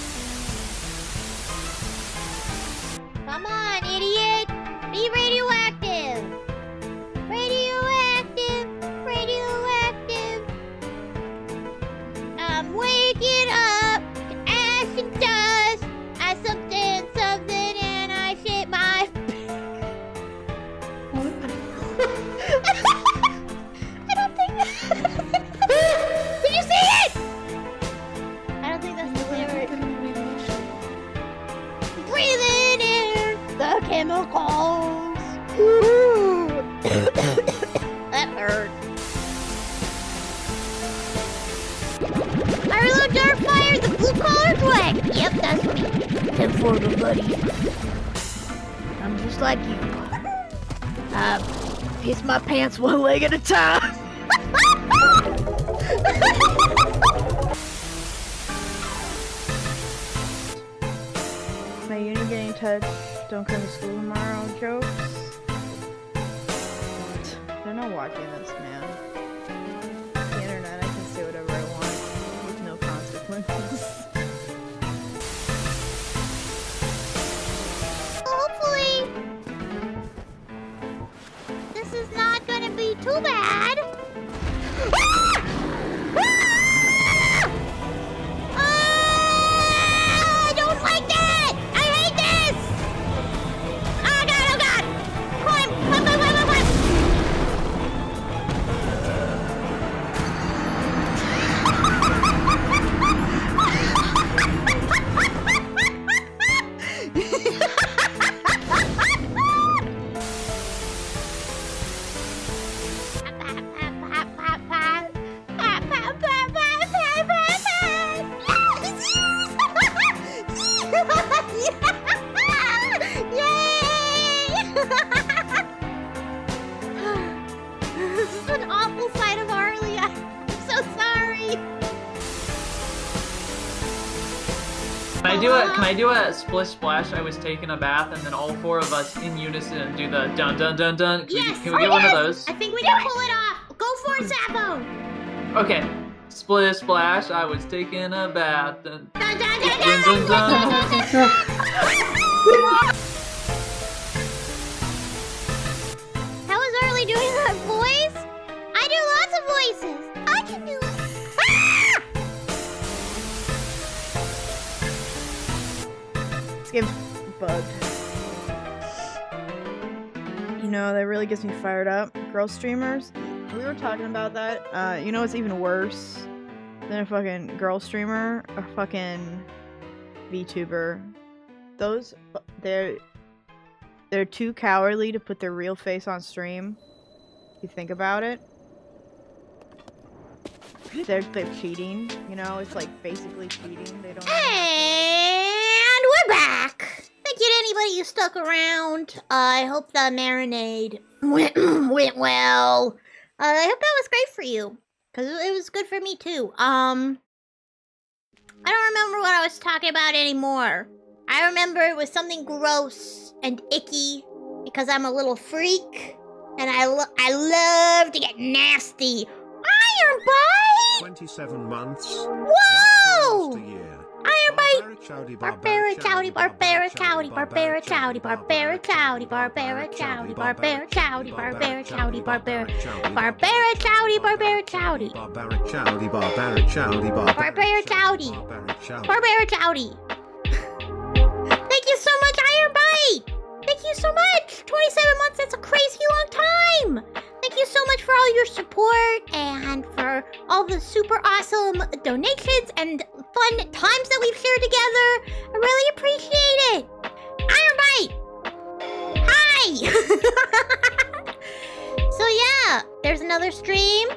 Come on, idiot! Be radioactive! Radioactive! Radioactive! I'm waking up to ash and dust. I something, and I shit my... I don't think... Did you see it? I don't think that's the lyric. Breathing in the chemicals. That hurt. I reload Darkfire, the blue collar black. Yep, that's me. 10-4, buddy. I'm just like you. I piss my pants one leg at a time. My unit getting in touch. Don't come to school tomorrow. Jokes. They're not watching this, man. The internet, I can say whatever I want with no consequences. Hopefully, this is not gonna be too bad. I don't like that! I hate this! Oh god, oh god! Climb! Climb, climb, climb, climb, This is an awful sight of Arly. I'm so sorry. Can I do a splish splash? I was taking a bath and then all four of us in unison do the dun dun dun dun. Can we get one of those? I think we can pull it off. Go for it, Sappho. Okay. Splish splash, I was taking a bath and Dun, dun, dun, dun dun dun. How is Arly doing that voice? I do lots of voices. I can do. This game's bugged. You know, that really gets me fired up. Girl streamers. We were talking about that. You know what's even worse than a fucking girl streamer? A fucking VTuber. Those, they're too cowardly to put their real face on stream. If you think about it. They're cheating, you know? It's like basically cheating. They don't. And we're back. Thank you to anybody who stuck around. I hope the marinade went well. I hope that was great for you, because it was good for me too. I don't remember what I was talking about anymore. I remember it was something gross and icky, because I'm a little freak, and I love to get nasty. Iron Bite! 27 months. Whoa! That's almost a year. Iron Bite! Barbaric chowdy, Barbaric chowdy, barbaric chowdy, barbaric chowdy, barbaric chowdy, barbaric chowdy, barbaric chowdy, barbaric chowdy, barbaric chowdy, barbaric chowdy, barbaric chowdy, barbaric chowdy, barbaric chowdy, barbaric chowdy. Thank you so much, Iron Bite! Thank you so much! 27 months, that's a crazy long time! Thank you so much for all your support and for all the super awesome donations and fun times that we've shared together. I really appreciate it. Iron Bite! Hi! So yeah, there's another stream.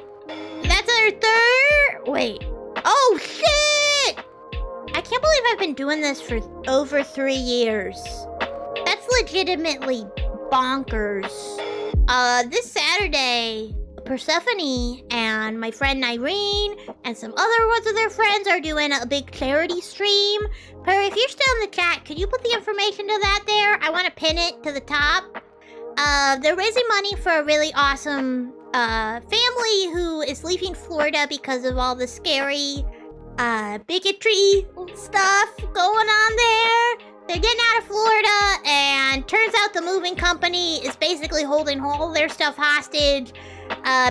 That's our third... Wait. Oh, shit! I can't believe I've been doing this for over 3 years. That's legitimately bonkers. This Saturday, Persephone and my friend Irene and some other ones of their friends are doing a big charity stream. Per, if you're still in the chat, could you put the information to that there? I want to pin it to the top. They're raising money for a really awesome family who is leaving Florida because of all the scary bigotry stuff going on there. They're getting out of Florida, and turns out the moving company is basically holding all their stuff hostage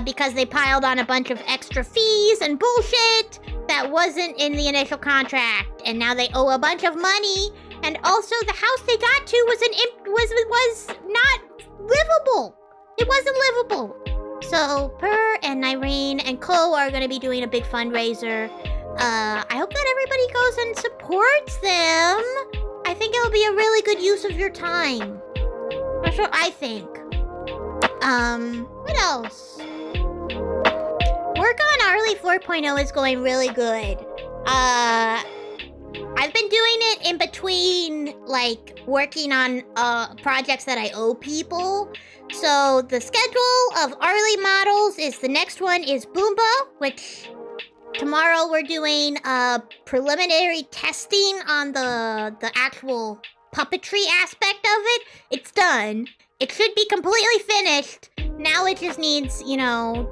because they piled on a bunch of extra fees and bullshit that wasn't in the initial contract, and now they owe a bunch of money. And also, the house they got to was not livable. It wasn't livable. So, Per and Irene and Co are going to be doing a big fundraiser. I hope that everybody goes and supports them. I think it'll be a really good use of your time. That's what I think. What else? Work on Arly 4.0 is going really good. I've been doing it in between, like, working on projects that I owe people. So the schedule of Arly models is the next one is Boomba, which tomorrow we're doing preliminary testing on the actual puppetry aspect of it. It's done. It should be completely finished. Now it just needs, you know,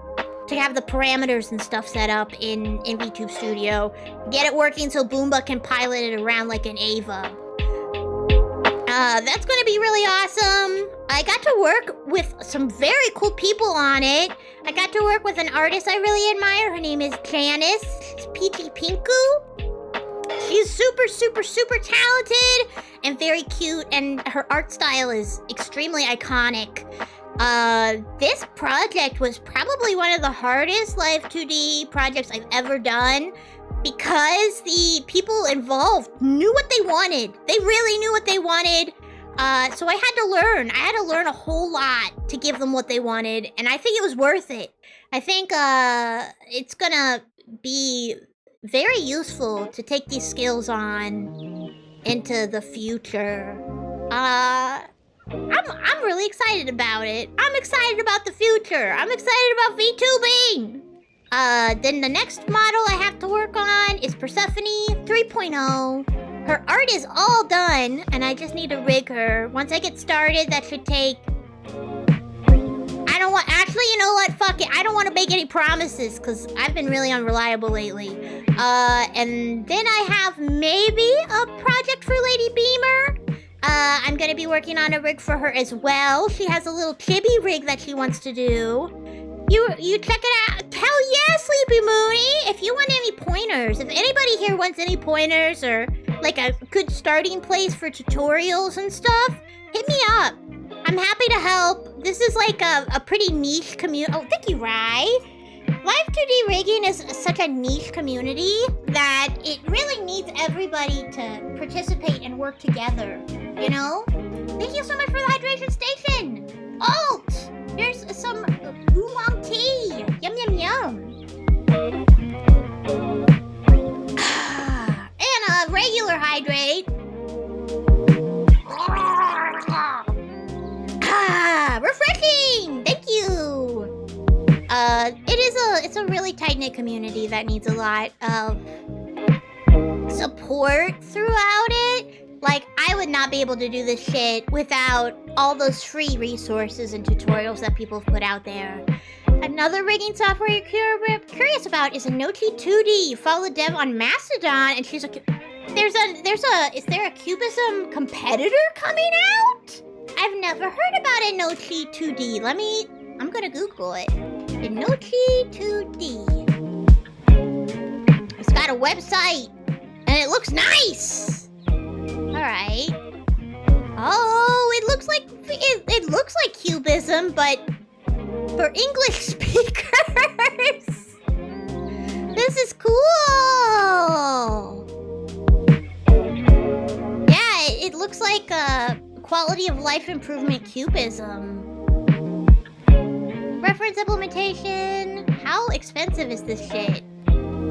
to have the parameters and stuff set up in VTube Studio. Get it working so Boomba can pilot it around like an Ava. That's gonna be really awesome. I got to work with some very cool people on it. I got to work with an artist I really admire. Her name is Janice. She's Peachy Pinku. She's super, super, super talented and very cute, and her art style is extremely iconic. This project was probably one of the hardest Live 2D projects I've ever done because the people involved knew what they wanted. They really knew what they wanted. So I had to learn. I had to learn a whole lot to give them what they wanted, and I think it was worth it. I think it's gonna be very useful to take these skills on into the future. I'm really excited about it. I'm excited about the future. I'm excited about VTubing. Then the next model I have to work on is Persephone 3.0. Her art is all done, and I just need to rig her. Once I get started, that should take... Actually, you know what? Fuck it. I don't want to make any promises, because I've been really unreliable lately. And then I have maybe a project for Lady Beamer. I'm gonna be working on a rig for her as well. She has a little chibi rig that she wants to do. You check it out. Hell yeah, Sleepy Mooney! If you want any pointers, if anybody here wants any pointers or like a good starting place for tutorials and stuff, hit me up. I'm happy to help. This is like a pretty niche community. Oh, thank you, Rye. Live 2D rigging is such a niche community that it really needs everybody to participate and work together, you know? Thank you so much for the hydration station! Alt! There's some oolong tea! Yum, yum, yum! And a regular hydrate. Refreshing! Thank you! It's a really tight-knit community that needs a lot of support throughout it. Like, I would not be able to do this shit without all those free resources and tutorials that people have put out there. Another rigging software you're curious about is Anochi 2D. You follow the dev on Mastodon, and she's like, is there a Cubism competitor coming out? I've never heard about Anochi 2D. I'm gonna Google it. Anochi 2D. It's got a website, and it looks nice. Alright. Oh, it looks like Cubism, but for English speakers. This is cool. Yeah, it looks like a quality of life improvement Cubism. Reference implementation. How expensive is this shit?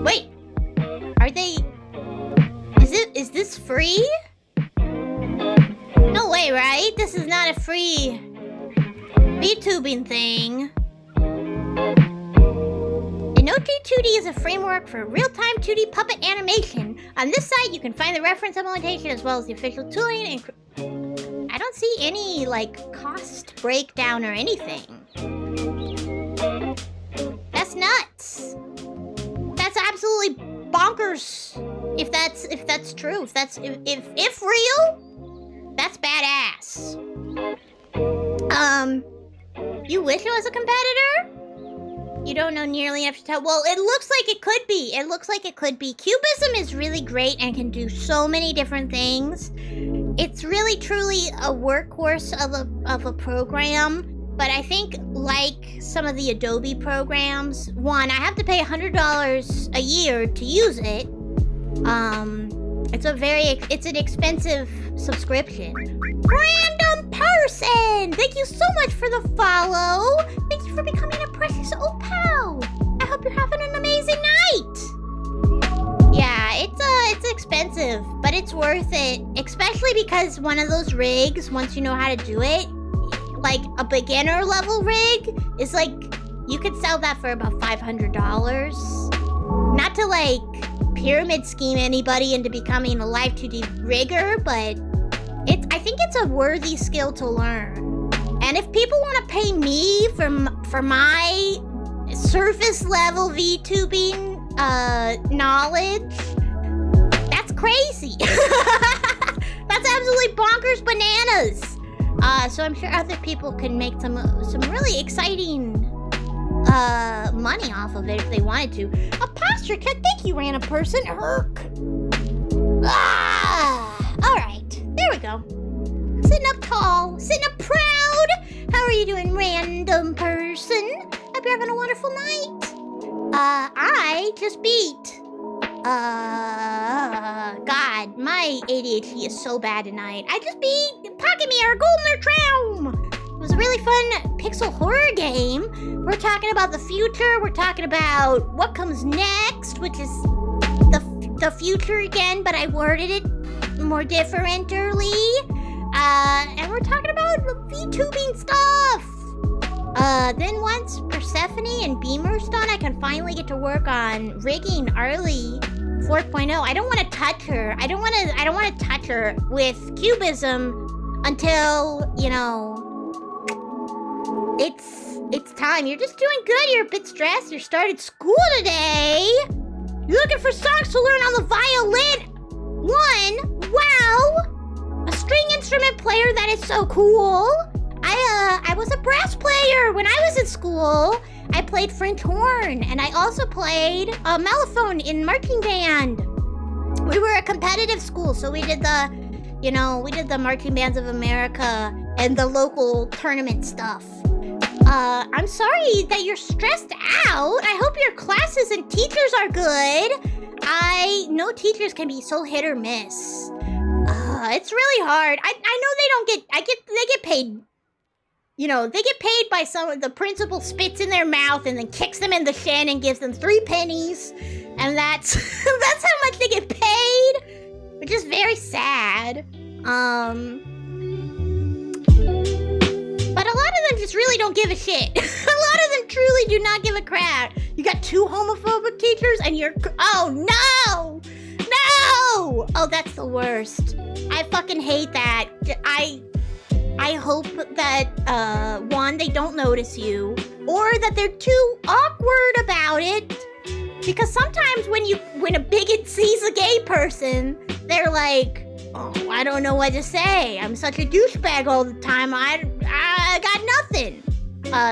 Wait. Are they... Is it... this free? No way, right? This is not a free VTubing thing. Inochi 2D is a framework for real-time 2D puppet animation. On this site, you can find the reference implementation as well as the official tooling and... I don't see any, like, cost breakdown or anything. That's nuts. That's absolutely bonkers. If that's true, if real, that's badass. You wish it was a competitor? You don't know nearly enough to tell. Well, it looks like it could be. It looks like it could be. Cubism is really great and can do so many different things. It's really, truly a workhorse of a program. But I think, like some of the Adobe programs, one, I have to pay $100 a year to use it. It's an expensive subscription. Random person! Thank you so much for the follow. Thank you for becoming a precious opal. I hope you're having an amazing night. Yeah, it's expensive, but it's worth it. Especially because one of those rigs, once you know how to do it, like a beginner level rig, is like, you could sell that for about $500. Not to like pyramid scheme anybody into becoming a live 2D rigger, but I think it's a worthy skill to learn. And if people want to pay me for my surface level VTubing knowledge, that's crazy. That's absolutely bonkers bananas. So I'm sure other people can make some really exciting money off of it if they wanted to. A posture cut, thank you, random person. All right, there we go. Sitting up tall, sitting up proud. How are you doing, random person? Hope you're having a wonderful night. I just beat. God, my ADHD is so bad tonight. I just beat Pocket Mirror GoldenerTraum. It was a really fun pixel horror game. We're talking about the future. We're talking about what comes next, which is the future again, but I worded it more differently. And we're talking about VTubing stuff. Then once Persephone and Beamer's done, I can finally get to work on rigging Arly 4.0. I don't want to touch her. I don't want to touch her with cubism until, you know, it's time. You're just doing good. You're a bit stressed. You started school today. You're looking for songs to learn on the violin. Wow. A string instrument player, that is so cool. I was a brass player when I was in school. I played French horn, and I also played mellophone in marching band. We were a competitive school, so we did the Marching Bands of America and the local tournament stuff. I'm sorry that you're stressed out. I hope your classes and teachers are good. I know teachers can be so hit or miss. It's really hard. I know they get paid. You know, they get paid by the principal spits in their mouth and then kicks them in the shin and gives them 3 pennies. And that's how much they get paid, which is very sad. But a lot of them just really don't give a shit. A lot of them truly do not give a crap. You got 2 homophobic teachers and oh no! No! Oh, that's the worst. I fucking hate that. I hope that, one, they don't notice you, or that they're too awkward about it. Because sometimes when a bigot sees a gay person, they're like, oh, I don't know what to say. I'm such a douchebag all the time. I got nothing.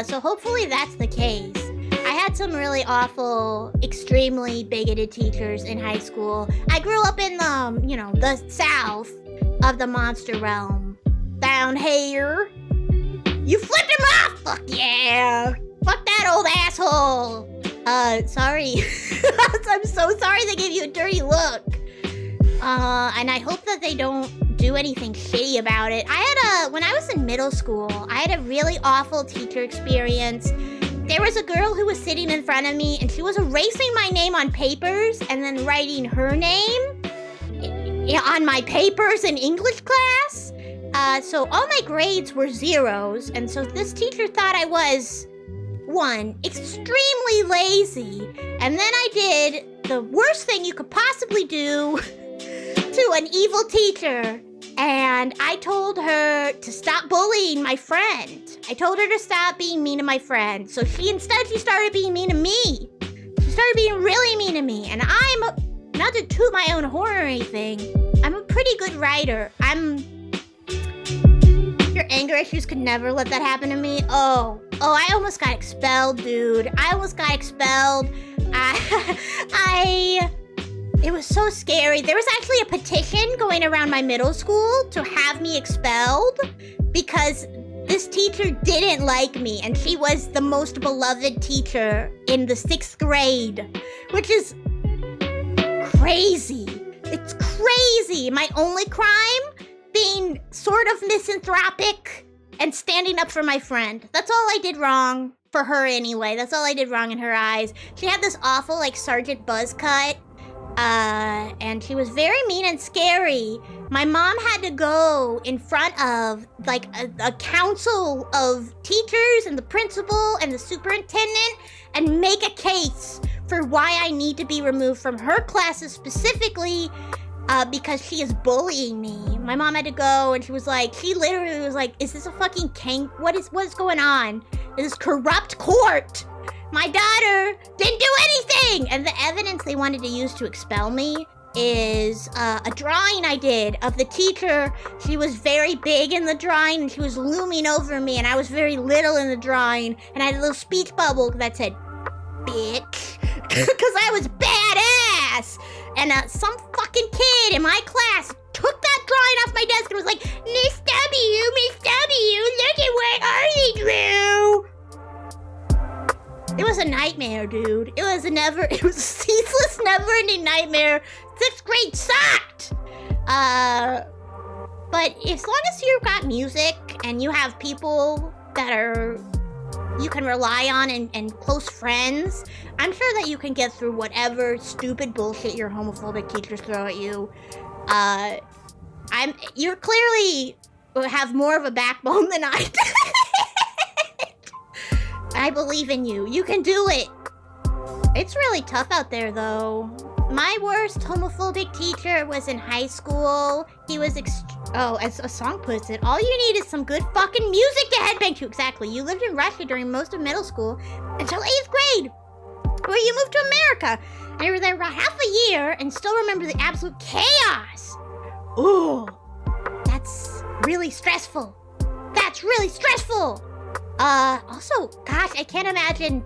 So hopefully that's the case. I had some really awful, extremely bigoted teachers in high school. I grew up in the south of the monster realm. Down here. You flipped him off! Fuck yeah! Fuck that old asshole! Sorry. I'm so sorry they gave you a dirty look. And I hope that they don't do anything shitty about it. When I was in middle school, I had a really awful teacher experience. There was a girl who was sitting in front of me, and she was erasing my name on papers and then writing her name. on my papers in English class. So all my grades were zeros, and so this teacher thought I was, one, extremely lazy, and then I did the worst thing you could possibly do to an evil teacher, and I told her to stop bullying my friend. I told her to stop being mean to my friend, so she started being mean to me. She started being really mean to me, and I'm, not to toot my own horn or anything, I'm a pretty good writer. Your anger issues could never let that happen to me. Oh, I almost got expelled, dude. I almost got expelled. It was so scary. There was actually a petition going around my middle school to have me expelled because this teacher didn't like me, and she was the most beloved teacher in the 6th grade, which is crazy. It's crazy. My only crime? Being sort of misanthropic and standing up for my friend. That's all I did wrong for her anyway. That's all I did wrong in her eyes. She had this awful, like, Sergeant Buzz cut. And she was very mean and scary. My mom had to go in front of, like, a council of teachers and the principal and the superintendent and make a case for why I need to be removed from her classes specifically. Because she is bullying me. My mom had to go, and she literally was like, is this a fucking what's going on? Is this corrupt court? My daughter didn't do anything! And the evidence they wanted to use to expel me is a drawing I did of the teacher. She was very big in the drawing, and she was looming over me, and I was very little in the drawing, and I had a little speech bubble that said, bitch, because I was badass. And some fucking kid in my class took that drawing off my desk and was like, Miss W, look at what Arly drew. It was a nightmare, dude. It was a ceaseless, never-ending nightmare. 6th grade sucked. But as long as you've got music and you have people that you can rely on and close friends, I'm sure that you can get through whatever stupid bullshit your homophobic teachers throw at you. You clearly have more of a backbone than I do. I believe in you. You can do it. It's really tough out there, though. My worst homophobic teacher was in high school. He was as a song puts it, all you need is some good fucking music to headbang to. Exactly. You lived in Russia during most of middle school until 8th grade, where you moved to America. And you were there about half a year and still remember the absolute chaos. Ooh, that's really stressful. Also, gosh, I can't imagine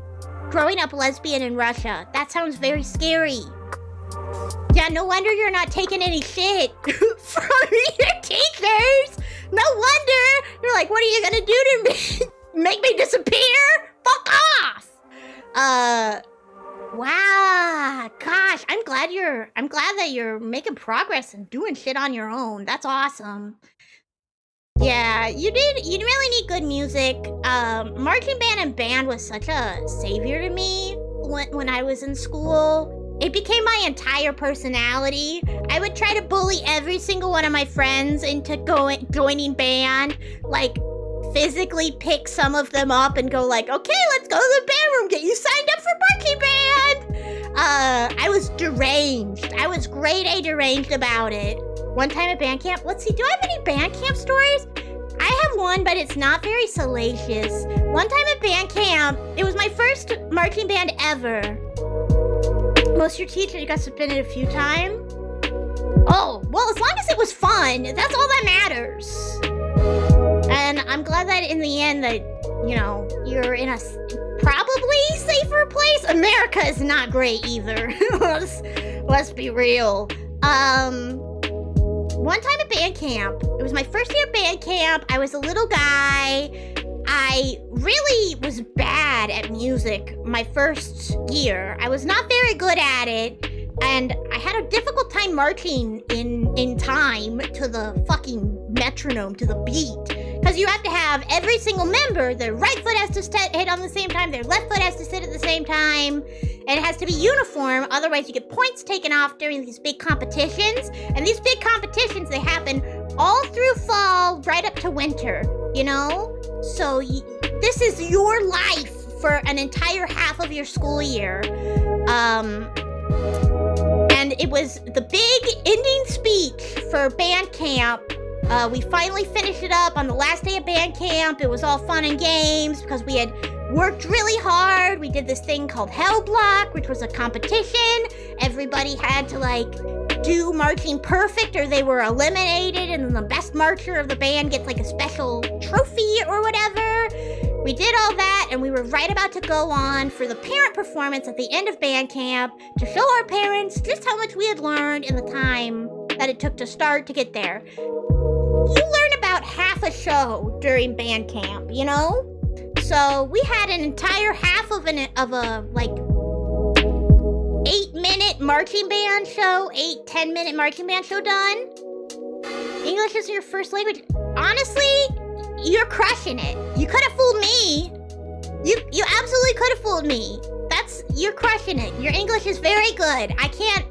growing up lesbian in Russia. That sounds very scary. Yeah, no wonder you're not taking any shit from your teachers. No wonder. You're like, what are you gonna do to me? Make me disappear? Fuck off. Wow. Gosh, I'm glad that you're making progress and doing shit on your own. That's awesome. Yeah, you really need good music. Marching band and band was such a savior to me when I was in school. It became my entire personality. I would try to bully every single one of my friends into joining band, like physically pick some of them up and go like, okay, let's go to the band room, get you signed up for marching band. I was deranged. I was grade A deranged about it. One time at band camp, let's see, do I have any band camp stories? I have one, but it's not very salacious. One time at band camp, it was my first marching band ever. Most of your teachers, you got suspended a few times. Oh, well, as long as it was fun, that's all that matters. And I'm glad that in the end that, you're in a probably safer place. America is not great either. Let's be real. One time at band camp, it was my first year at band camp. I was a little guy. I really was bad at music my first year. I was not very good at it, and I had a difficult time marching in time to the fucking metronome, to the beat. Because Because you have to have every single member, their right foot has to hit on the same time, their left foot has to sit at the same time, and it has to be uniform, otherwise you get points taken off during these big competitions. And these big competitions, they happen all through fall, right up to winter, you know? So this is your life for an entire half of your school year. And it was the big ending speech for band camp. We finally finished it up on the last day of band camp. It was all fun and games because we had worked really hard. We did this thing called Hell Block, which was a competition. Everybody had to do marching perfect or they were eliminated, and then the best marcher of the band gets a special trophy or whatever. We did all that, and we were right about to go on for the parent performance at the end of band camp to show our parents just how much we had learned in the time that it took to start to get there. You learn about half a show during band camp, you know? So we had an entire half of a 8-minute marching band show, 10-minute marching band show done. English is your first language. Honestly, you're crushing it. You could have fooled me. You absolutely could have fooled me. You're crushing it. Your English is very good. I can't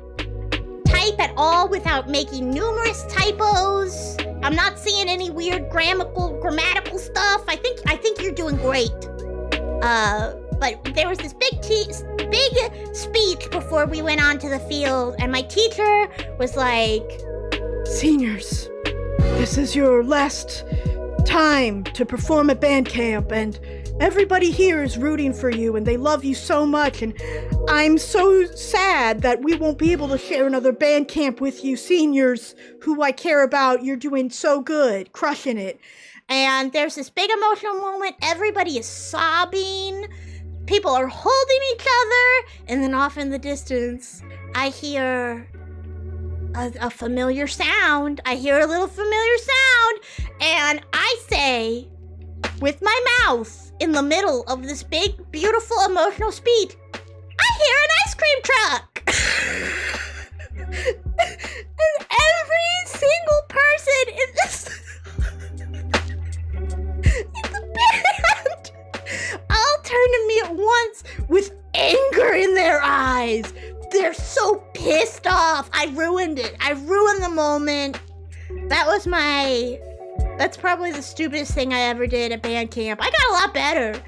type at all without making numerous typos. I'm not seeing any weird grammatical stuff. I think you're doing great. But there was this big speech before we went onto the field, and my teacher was like, Seniors, this is your last time to perform at band camp, and everybody here is rooting for you, and they love you so much, and I'm so sad that we won't be able to share another band camp with you seniors who I care about. You're doing so good, crushing it. And there's this big emotional moment. Everybody is sobbing. People are holding each other. And then off in the distance, I hear a familiar sound. I hear a little familiar sound. And I say, with my mouth in the middle of this big, beautiful, emotional speech, I hear an ice cream truck. And every single person in the band all turn to me at once with anger in their eyes. They're so pissed off. I ruined it. I ruined the moment. That's probably the stupidest thing I ever did at band camp. I got a lot better.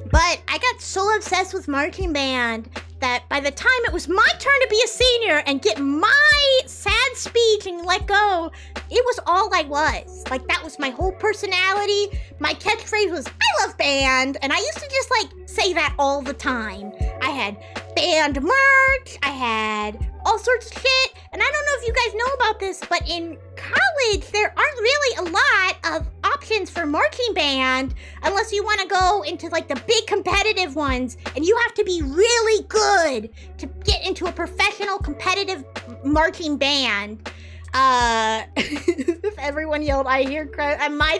But I got so obsessed with marching band that by the time it was my turn to be a senior and get my sad speech and let go, it was all I was. That was my whole personality. My catchphrase was, I love band. And I used to just say that all the time. I had band merch. I had all sorts of shit. And I don't know if you guys know about this, but in college, there aren't really a lot of options for marching band unless you want to go into the big competitive ones. And you have to be really good to get into a professional competitive marching band. If everyone yelled, I hear at my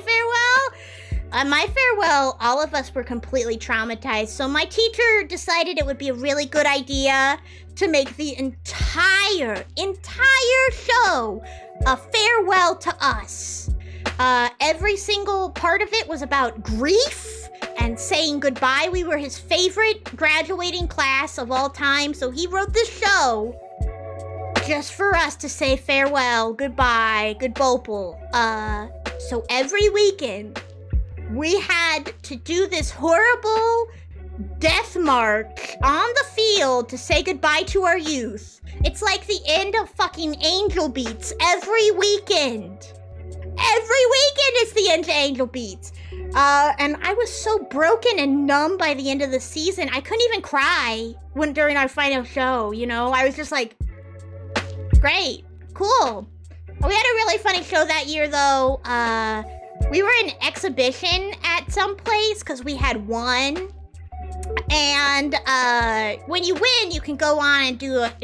farewell, all of us were completely traumatized. So my teacher decided it would be a really good idea to make the entire show a farewell to us. Every single part of it was about grief and saying goodbye. We were his favorite graduating class of all time, so he wrote this show just for us to say farewell, goodbye, good Opal. So every weekend, we had to do this horrible death march on the field to say goodbye to our youth. It's like the end of fucking Angel Beats every weekend. Every weekend it's the end of Angel Beats. And I was so broken and numb by the end of the season, I couldn't even cry during our final show, you know? I was just like, great, cool. We had a really funny show that year, though. We were in exhibition at some place because we had won. And when you win, you can go on and do a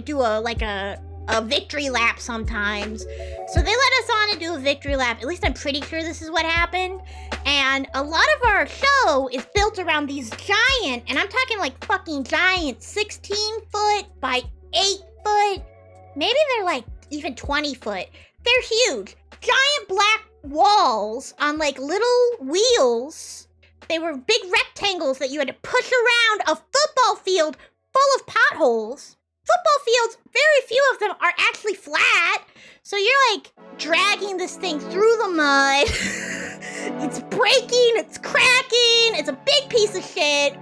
victory lap sometimes. So they let us on and do a victory lap. At least I'm pretty sure this is what happened. And a lot of our show is built around these giant, and I'm talking fucking giant, 16-foot by 8-foot. Maybe they're even 20 foot. They're huge. giant black walls on like little wheels. They were big rectangles that you had to push around a football field full of potholes. Football fields, very few of them are actually flat. So you're like dragging this thing through the mud. It's breaking, it's cracking, it's a big piece of shit.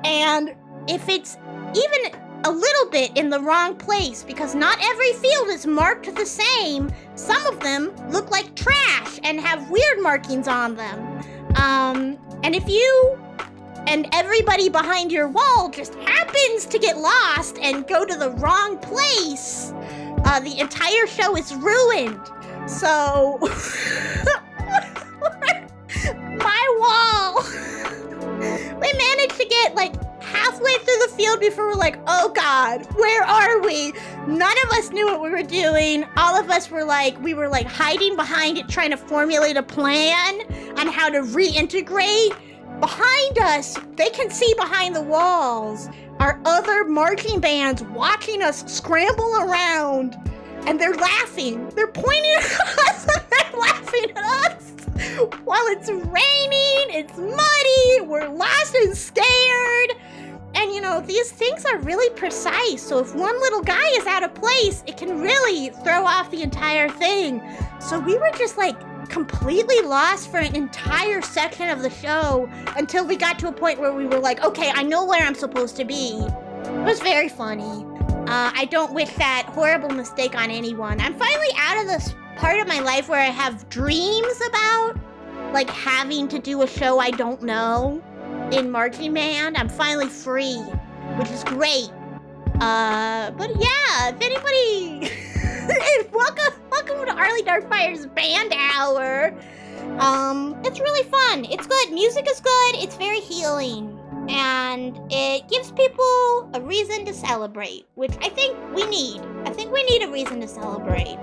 And if it's even a little bit in the wrong place, because not every field is marked the same, some of them look like trash and have weird markings on them. And if you and everybody behind your wall just happens to get lost and go to the wrong place, the entire show is ruined. So, my wall, we managed to get like halfway through the field before we're like, oh God, where are we? None of us knew what we were doing. All of us were like, we were like hiding behind it, trying to formulate a plan on how to reintegrate. Behind us, they can see behind the walls, are other marching bands watching us scramble around, and they're laughing. They're pointing at us and they're laughing at us while it's raining, it's muddy, we're lost and scared. And you know, these things are really precise, so if one little guy is out of place, it can really throw off the entire thing. So we were just like completely lost for an entire section of the show until we got to a point where we were like, okay, I know where I'm supposed to be. It was very funny. I don't wish that horrible mistake on anyone. I'm finally out of this part of my life where I have dreams about like having to do a show I don't know in marching band. I'm finally free, which is great. But yeah, if anybody welcome to Arly Darkfire's band hour. It's really fun. It's good. Music is good. It's very healing. And it gives people a reason to celebrate, which I think we need. I think we need a reason to celebrate.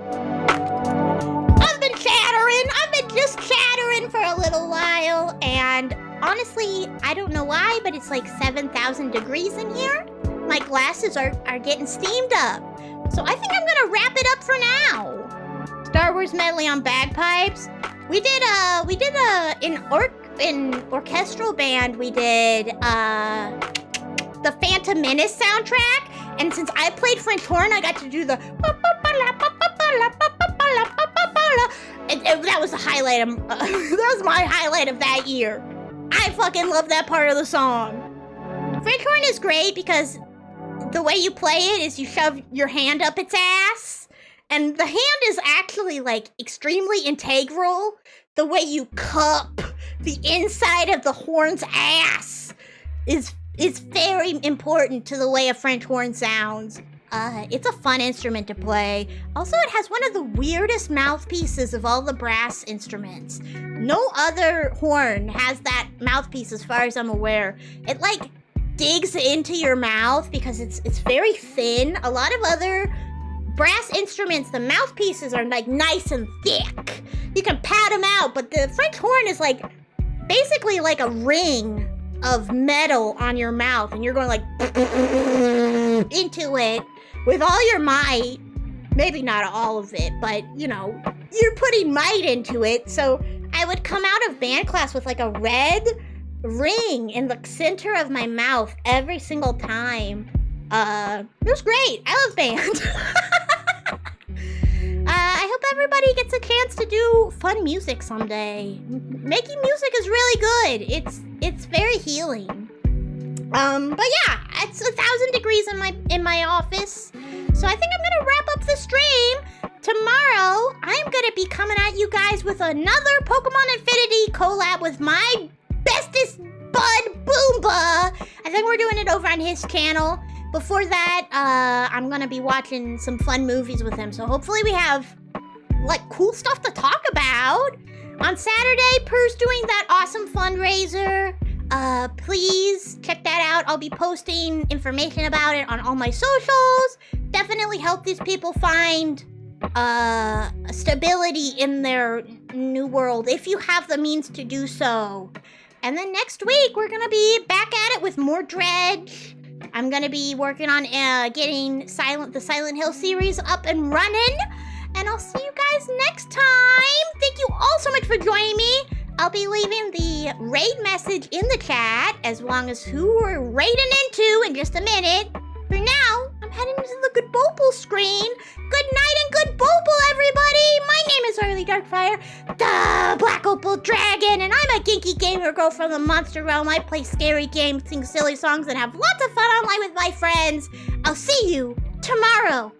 I've been just chattering for a little while, and honestly, I don't know why, but it's like 7,000 degrees in here. My glasses are getting steamed up. So I think I'm gonna wrap it up for now. Star Wars medley on bagpipes. We did in orchestral band, we did the Phantom Menace soundtrack, and since I played French horn, I got to do the and that was the highlight of that was my highlight of that year. I fucking love that part of the song. French horn is great because the way you play it is you shove your hand up its ass, and the hand is actually like extremely integral. The way you cup the inside of the horn's ass is very important to the way a French horn sounds. It's a fun instrument to play. Also, it has one of the weirdest mouthpieces of all the brass instruments. No other horn has that mouthpiece as far as I'm aware. It like digs into your mouth because it's very thin. A lot of other brass instruments, the mouthpieces are like nice and thick. You can pat them out, but the French horn is like basically like a ring of metal on your mouth, and you're going like into it with all your might. Maybe not all of it, but you know, you're putting might into it. So I would come out of band class with like a red ring in the center of my mouth every single time. It was great. I love band. I hope everybody gets a chance to do fun music someday. Making music is really good. It's very healing. But yeah, it's 1,000 degrees in my office. So I think I'm gonna wrap up the stream. Tomorrow, I'm gonna be coming at you guys with another Pokemon Infinity collab with my bestest bud, Boomba. I think we're doing it over on his channel. Before that, I'm gonna be watching some fun movies with him. So hopefully we have like cool stuff to talk about. On Saturday, Per's doing that awesome fundraiser. Please check that out. I'll be posting information about it on all my socials. Definitely help these people find stability in their new world if you have the means to do so. And then next week, we're gonna be back at it with more Dredge. I'm gonna be working on getting the Silent Hill series up and running. and I'll see you guys next time. Thank you all so much for joining me. I'll be leaving the raid message in the chat as long as who we're raiding into in just a minute. For now, I'm heading into the good Opal screen. Good night and good Opal, everybody! My name is Arly Darkfire, the Black Opal Dragon, and I'm a ginky gamer girl from the monster realm. I play scary games, sing silly songs, and have lots of fun online with my friends. I'll see you tomorrow.